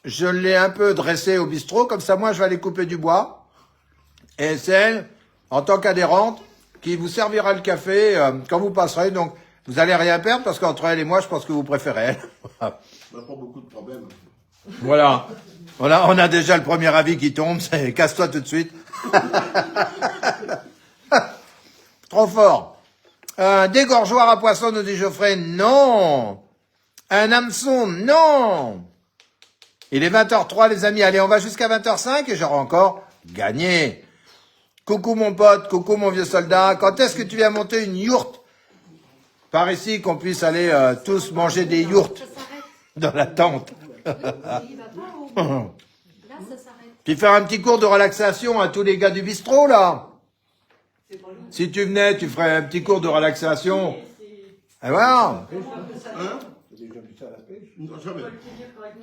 je l'ai un peu dressée au bistrot, comme ça, moi, je vais aller couper du bois. Et c'est elle, en tant qu'adhérente, qui vous servira le café quand vous passerez. Donc, vous allez rien perdre, parce qu'entre elle et moi, je pense que vous préférez elle. On n'a pas beaucoup de problèmes. Voilà. On a déjà le premier avis qui tombe, c'est casse-toi tout de suite. Trop fort. Dégorgeoir à poisson, nous dit Geoffrey, non. Un hameçon, non. Il est 20h03, les amis. Allez, on va jusqu'à 20h05 et j'aurai encore gagné. Coucou mon pote, coucou mon vieux soldat. Quand est-ce que tu viens monter une yourte par ici, qu'on puisse aller tous manger des yourtes dans la tente? Il va pas au... Là, ça s'arrête. Puis faire un petit cours de relaxation à tous les gars du bistrot, là. Si tu venais, tu ferais un petit cours de relaxation. Et voilà. Hein? J'ai déjà vu ça à la pêche. Non, jamais.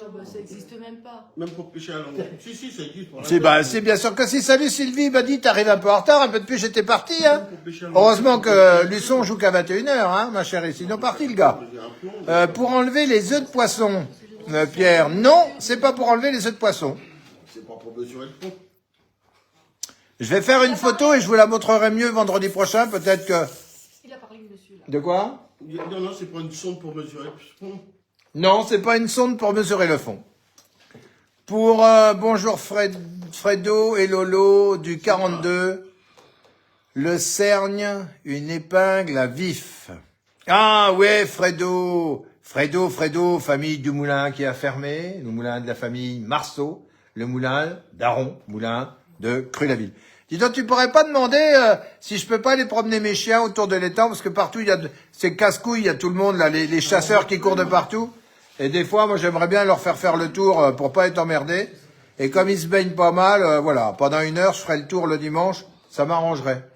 Ah bah, ça existe même pas. Même pour pêcher à longue. Si, ça existe. Pour la C'est pêche. c'est bien sûr que si. Salut Sylvie, bah dis, t'arrives un peu en retard, un peu depuis j'étais parti, hein. Pour pêcher à longue. Heureusement que Luçon joue qu'à 21h, hein, ma chérie. Sinon parti le gars. J'ai un plomb. Pour enlever les œufs de poisson, Pierre. Non, c'est pas pour enlever les œufs de poisson. C'est pas pour mesurer le fond. Je vais faire une photo et je vous la montrerai mieux vendredi prochain, peut-être que... Il a parlé de monsieur là. De quoi? Non, c'est pas une sonde pour mesurer le fond. Non, c'est pas une sonde pour mesurer le fond. Pour bonjour Fredo et Lolo du 42, le cergne, une épingle à vif. Ah ouais, Fredo, famille du moulin qui a fermé, le moulin de la famille Marceau, le moulin d'Aron, moulin de Cru-la-Ville. Dis donc, tu pourrais pas demander si je peux pas aller promener mes chiens autour de l'étang, parce que partout il y a ces casse-couilles, il y a tout le monde là, les chasseurs qui courent de partout. Et des fois, moi, j'aimerais bien leur faire le tour pour pas être emmerdé. Et comme ils se baignent pas mal, voilà, pendant 1 heure, je ferai le tour le dimanche, ça m'arrangerait.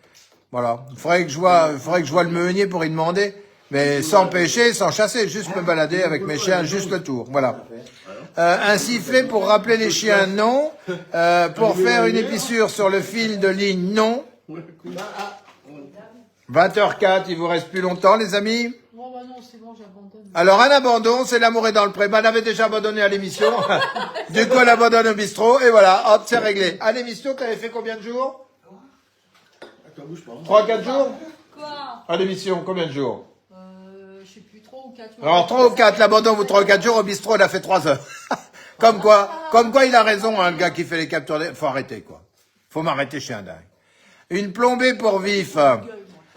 Voilà. Il faudrait que je vois le meunier pour y demander, mais sans pêcher, sans chasser, juste me balader avec mes chiens, juste le tour. Voilà. Un sifflet pour rappeler les chiens, non. Pour faire une épissure sur le fil de ligne, non. 20h04, il vous reste plus longtemps, les amis. Oh bah non, c'est bon, j'abandonne. Alors, un abandon, c'est l'amour est dans le pré. Elle avait déjà abandonné à l'émission. Du coup, elle abandonne au bistrot. Et voilà, hop, c'est réglé. À l'émission, t'avais fait combien de jours? Attends, bouge pas. 3-4 jours? Quoi? À l'émission, combien de jours? Je sais plus, 3 ou 4. Alors, 3 ou 4, l'abandon, vous 3 ou 4 jours. Au bistrot, elle a fait 3 heures. Comme quoi, il a raison, hein, le gars qui fait les captures. Faut arrêter, quoi. Faut m'arrêter, je suis un dingue. Une plombée pour vif.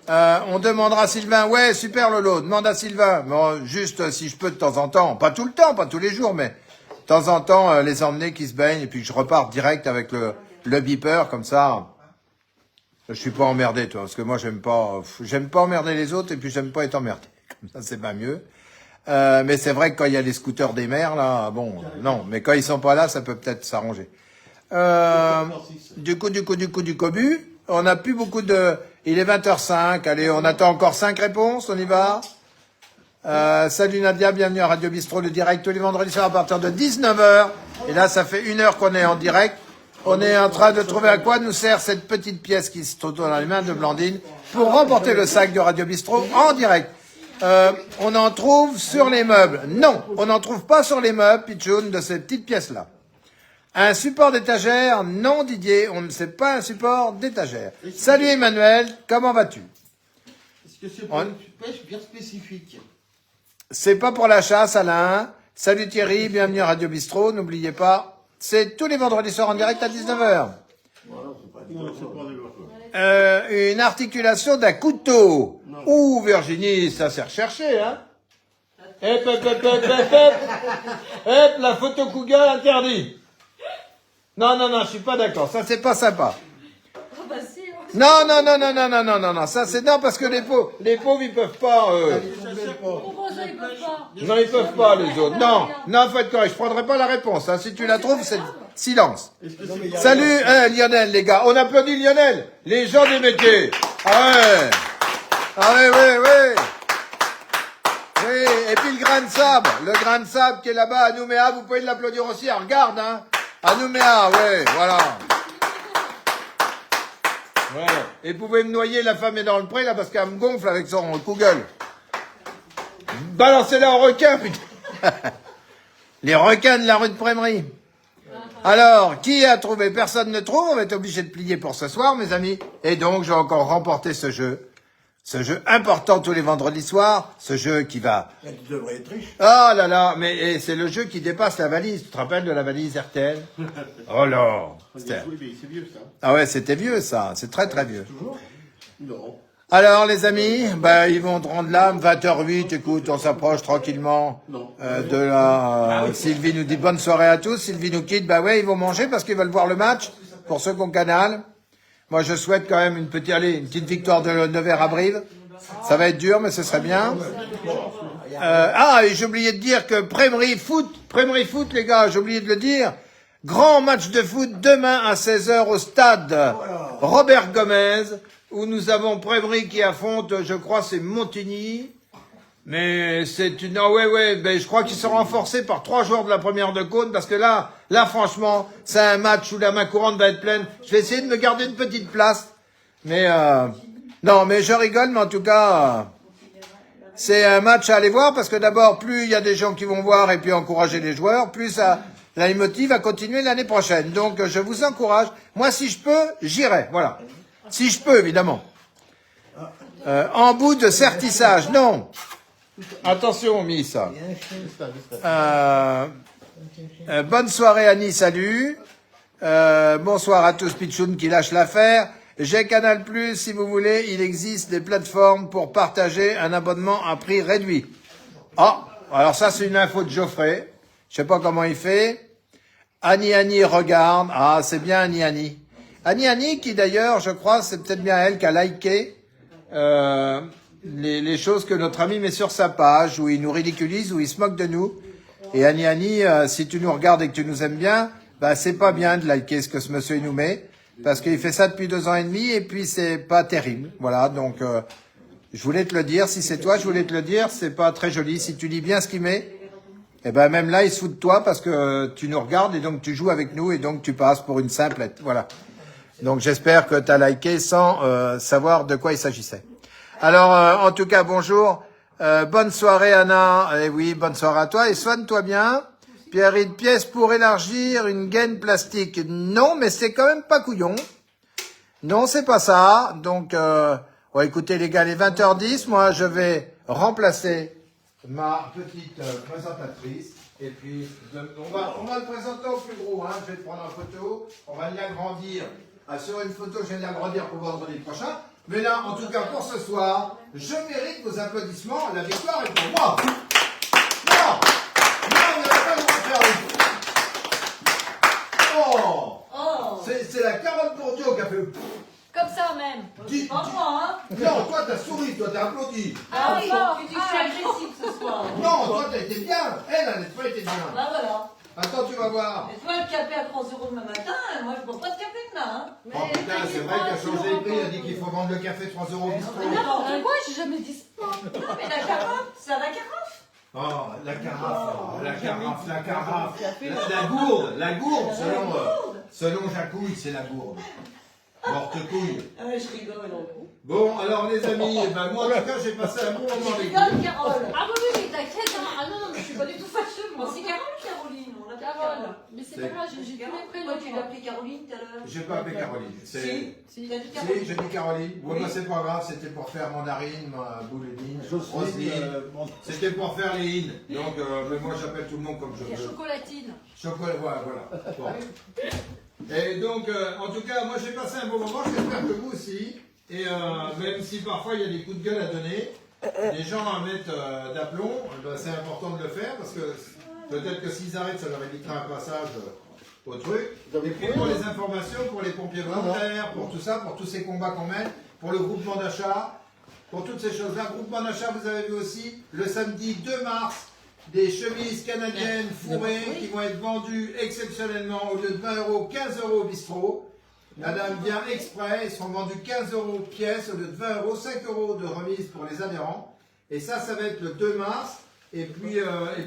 On demandera à Sylvain. Ouais, super Lolo, demande à Sylvain. Bon, juste si je peux de temps en temps, pas tout le temps, pas tous les jours, mais de temps en temps les emmener qui se baignent et puis que je reparte direct avec le beeper comme ça. Je suis pas emmerdé, toi, parce que moi j'aime pas emmerder les autres et puis j'aime pas être emmerdé. Comme ça c'est pas mieux. Mais c'est vrai que quand il y a les scooters des mers là, bon, non, mais quand ils sont pas là, ça peut peut-être s'arranger. Du cobu. On n'a plus beaucoup de... Il est 20h05. Allez, on attend encore 5 réponses. On y va. Salut Nadia, bienvenue à Radio Bistrot, le direct tous les vendredis soirs à partir de 19h. Et là, ça fait 1 heure qu'on est en direct. On est en train de trouver à quoi nous sert cette petite pièce qui se trouve dans les mains de Blandine pour remporter le sac de Radio Bistrot en direct. On en trouve sur les meubles. Non, on n'en trouve pas sur les meubles, Pichoun, de ces petites pièces-là. Un support d'étagère? Non, Didier, on ne sait pas un support d'étagère. Salut Emmanuel, comment vas-tu? Est-ce que c'est pour une pêche bien spécifique? C'est pas pour la chasse, Alain. Salut Thierry, bienvenue à Radio Bistrot. N'oubliez pas, c'est tous les vendredis soirs en direct à 19h. Non, c'est pas des Une articulation d'un couteau. Ouh, Virginie, ça c'est recherché, hein? Hop, hop, hop, hop, hop, hop. Hop, la photo Google interdit. Non, non, non, je suis pas d'accord. Ça, c'est pas sympa. Ah bah si. Non, non, non, non, non, non, non, non, non. Ça, c'est non, parce que les pauvres, ils peuvent pas, Comment ça, ils peuvent pas? Non, ils peuvent pas, les autres. Non, non, faut être correct. Je prendrai pas la réponse, hein. Si tu la trouves, c'est silence. Salut, Lionel, les gars. On applaudit Lionel. Les gens des métiers. Ah ouais. Ah ouais, ouais, ouais. Oui, et puis le grain de sable qui est là-bas à Nouméa, vous pouvez l'applaudir aussi. Ah, regarde, hein. À Nouméa, ouais, voilà. Ouais. Et vous pouvez me noyer, la femme est dans le pré, là, parce qu'elle me gonfle avec son Google. Balancez-la au requin, putain. Les requins de la rue de Prémery. Alors, qui a trouvé? Personne ne trouve. On va être obligé de plier pour ce soir, mes amis. Et donc, je vais encore remporter ce jeu. Ce jeu important tous les vendredis soirs. Ce jeu qui va... Elle devrait être riche. Oh là là, mais c'est le jeu qui dépasse la valise. Tu te rappelles de la valise RTL? Oh là. C'est vieux, ça. Ah ouais, c'était vieux, ça. C'est très très vieux. Non. Alors, les amis, bah, ils vont te rendre l'âme. 20h08, écoute, on s'approche tranquillement de la... Sylvie nous dit bonne soirée à tous. Sylvie nous quitte. Bah ouais, ils vont manger parce qu'ils veulent voir le match. Pour ceux qui ont Canal. Moi, je souhaite quand même une petite victoire de Nevers à Brive. Ça va être dur, mais ce serait bien. Et j'ai oublié de dire que Prémery Foot, les gars, j'ai oublié de le dire. Grand match de foot demain à 16h au stade Robert Gomez, où nous avons Prémery qui affronte, je crois, c'est Montigny. Mais c'est une... Ah ouais, ben, je crois qu'ils sont renforcés par 3 joueurs de la première de Cône, parce que là, franchement, c'est un match où la main courante va être pleine. Je vais essayer de me garder une petite place. Mais, non, mais je rigole, mais en tout cas, c'est un match à aller voir, parce que d'abord, plus il y a des gens qui vont voir et puis encourager les joueurs, plus ça les motive à continuer l'année prochaine. Donc, je vous encourage. Moi, si je peux, j'irai. Voilà. Si je peux, évidemment. En bout de sertissage, non. Attention, Miss. Bonne soirée, Annie, salut. Bonsoir à tous, Pichoun qui lâche l'affaire. J'ai Canal+, si vous voulez, il existe des plateformes pour partager un abonnement à prix réduit. Ah, alors ça, c'est une info de Geoffrey. Je sais pas comment il fait. Annie regarde. Ah, c'est bien Annie. Annie qui d'ailleurs, je crois, c'est peut-être bien elle qui a liké les choses que notre ami met sur sa page, où il nous ridiculise, où il se moque de nous. Et Annie, si tu nous regardes et que tu nous aimes bien, bah c'est pas bien de liker ce que ce monsieur nous met, parce qu'il fait ça depuis 2 ans et demi, et puis c'est pas terrible. Voilà, donc je voulais te le dire. Si c'est toi, je voulais te le dire. C'est pas très joli. Si tu lis bien ce qu'il met, et ben même là, il se fout de toi parce que tu nous regardes et donc tu joues avec nous et donc tu passes pour une simplette. Voilà. Donc j'espère que tu as liké sans savoir de quoi il s'agissait. Alors, en tout cas, bonjour. Bonne soirée, Anna. Eh oui, bonne soirée à toi. Et soigne-toi bien. Pierre, une pièce pour élargir une gaine plastique. Non, mais c'est quand même pas couillon. Non, c'est pas ça. Donc, bon, écoutez, les gars, les 20h10, moi, je vais remplacer ma petite présentatrice. Et puis, on va le présenter au plus gros. Hein. Je vais te prendre en photo. On va l'agrandir. Sur une photo, je vais l'agrandir pour vendredi prochain. Mais là, en tout cas, pour ce soir, je mérite vos applaudissements. La victoire est pour moi. Non, on n'avait pas le droit de faire le Oh. C'est la carotte pour Dieu qui a fait... Comme ça même. Dis- Pas moi, hein. Non, toi, t'as souri, toi, t'as applaudi. Ah oui, tu dis que je suis agressif ce soir. Non, toi, t'as été bien. Elle n'a pas été bien. Bah voilà. Attends, tu vas voir. Et toi, le café à 3 € demain matin, moi je bois pas de café demain. Hein. Oh putain, c'est vrai qu'il a changé les prix. Il a dit qu'il faut vendre le café 3 € au bistrot. N'importe quoi, j'ai jamais dit ça. Non, mais la carafe, c'est à la carafe. Oh, la carafe. La gourde, selon Jacouille, c'est la gourde. Morte couille. Ah ouais, je rigole, non. Bon, alors les amis, ben, moi en tout cas, j'ai passé un bon moment avec vous. Rigole, Carole. Ah oui, mais t'inquiète, hein. Ah non, mais je suis pas du tout fâcheuse, moi. C'est Carole, Caroline. On l'a Carole. Mais c'est C'est- pas grave, j'ai tous les Pourquoi prénoms. tu l'as appelée Caroline tout à l'heure? J'ai pas appelé Caroline. C'est- Si. T'as dit Si, Caroline? j'ai dit Caroline. Ouais, Oui. bah, c'est pas grave, c'était pour faire mandarine, bouléline, Jocelyne, Roselyne. C'était pour faire les in. Donc, mais moi j'appelle tout le monde comme je Il y a veux. chocolatine. Chocolat, voilà. Bon. Et donc, en tout cas, moi j'ai passé un bon moment, j'espère que vous aussi. Et même si parfois il y a des coups de gueule à donner, des gens à mettre d'aplomb, ben, c'est important de le faire parce que peut-être que s'ils arrêtent, ça leur évitera un passage au truc. Et puis pour les informations, pour les pompiers volontaires, pour tout ça, pour tous ces combats qu'on mène, pour le groupement d'achat, pour toutes ces choses-là. Groupement d'achat, vous avez vu aussi, le samedi 2 mars, des chemises canadiennes fourrées qui vont être vendues exceptionnellement au lieu de 20 €, 15 € au bistrot. Madame vient exprès, ils seront vendus 15 € pièce au lieu de 20 €, 5 € de remise pour les adhérents. Et ça va être le 2 mars. Et puis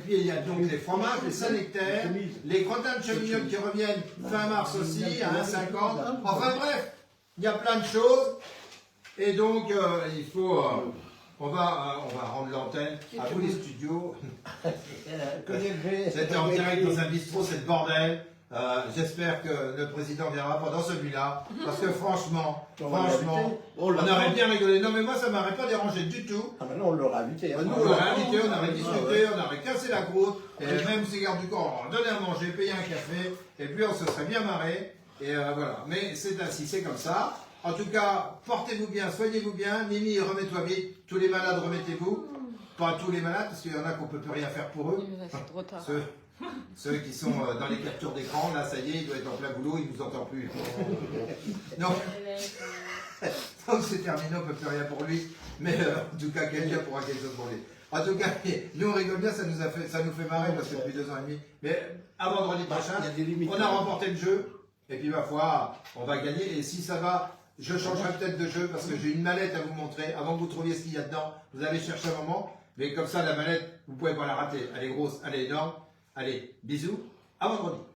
il y a donc les fromages, les Saint-Nectaire, les crottins de cheminots qui reviennent fin mars aussi à 1,50 €. Enfin bref, il y a plein de choses. Et donc il faut, on va rendre l'antenne à vous les studios. C'était en direct dans un bistrot, c'est le bordel. J'espère que le président viendra pendant celui-là, parce que franchement, on aurait bien rigolé. Non mais moi ça m'aurait pas dérangé du tout. Ah ben non, on l'aurait invité. Nous on l'aurait invité, on aurait discuté, on aurait cassé la croûte, et même si garde du corps, on leur donné à manger, payé un café, et puis on se serait bien marré. Et voilà, mais c'est ainsi, c'est comme ça. En tout cas, portez-vous bien, soignez-vous bien. Mimi, remets-toi vite. Tous les malades, remettez-vous. Pas tous les malades, parce qu'il y en a qu'on peut plus rien faire pour eux. Ceux qui sont dans les captures d'écran, là, ça y est, il doit être en plein boulot, il nous entend plus. Non. Donc c'est terminé, on ne peut plus rien pour lui. Mais en tout cas, quelqu'un pourra quelque chose pour lui. En tout cas, nous on rigole bien, ça nous fait marrer parce que depuis 2 ans et demi. Mais à vendredi prochain, on a remporté le jeu. Et puis ma foi, on va gagner. Et si ça va, je changerai peut-être de jeu parce que j'ai une mallette à vous montrer. Avant que vous trouviez ce qu'il y a dedans, vous allez chercher un moment. Mais comme ça, la mallette, vous ne pouvez pas la rater. Elle est grosse, elle est énorme. Allez, bisous, à vendredi.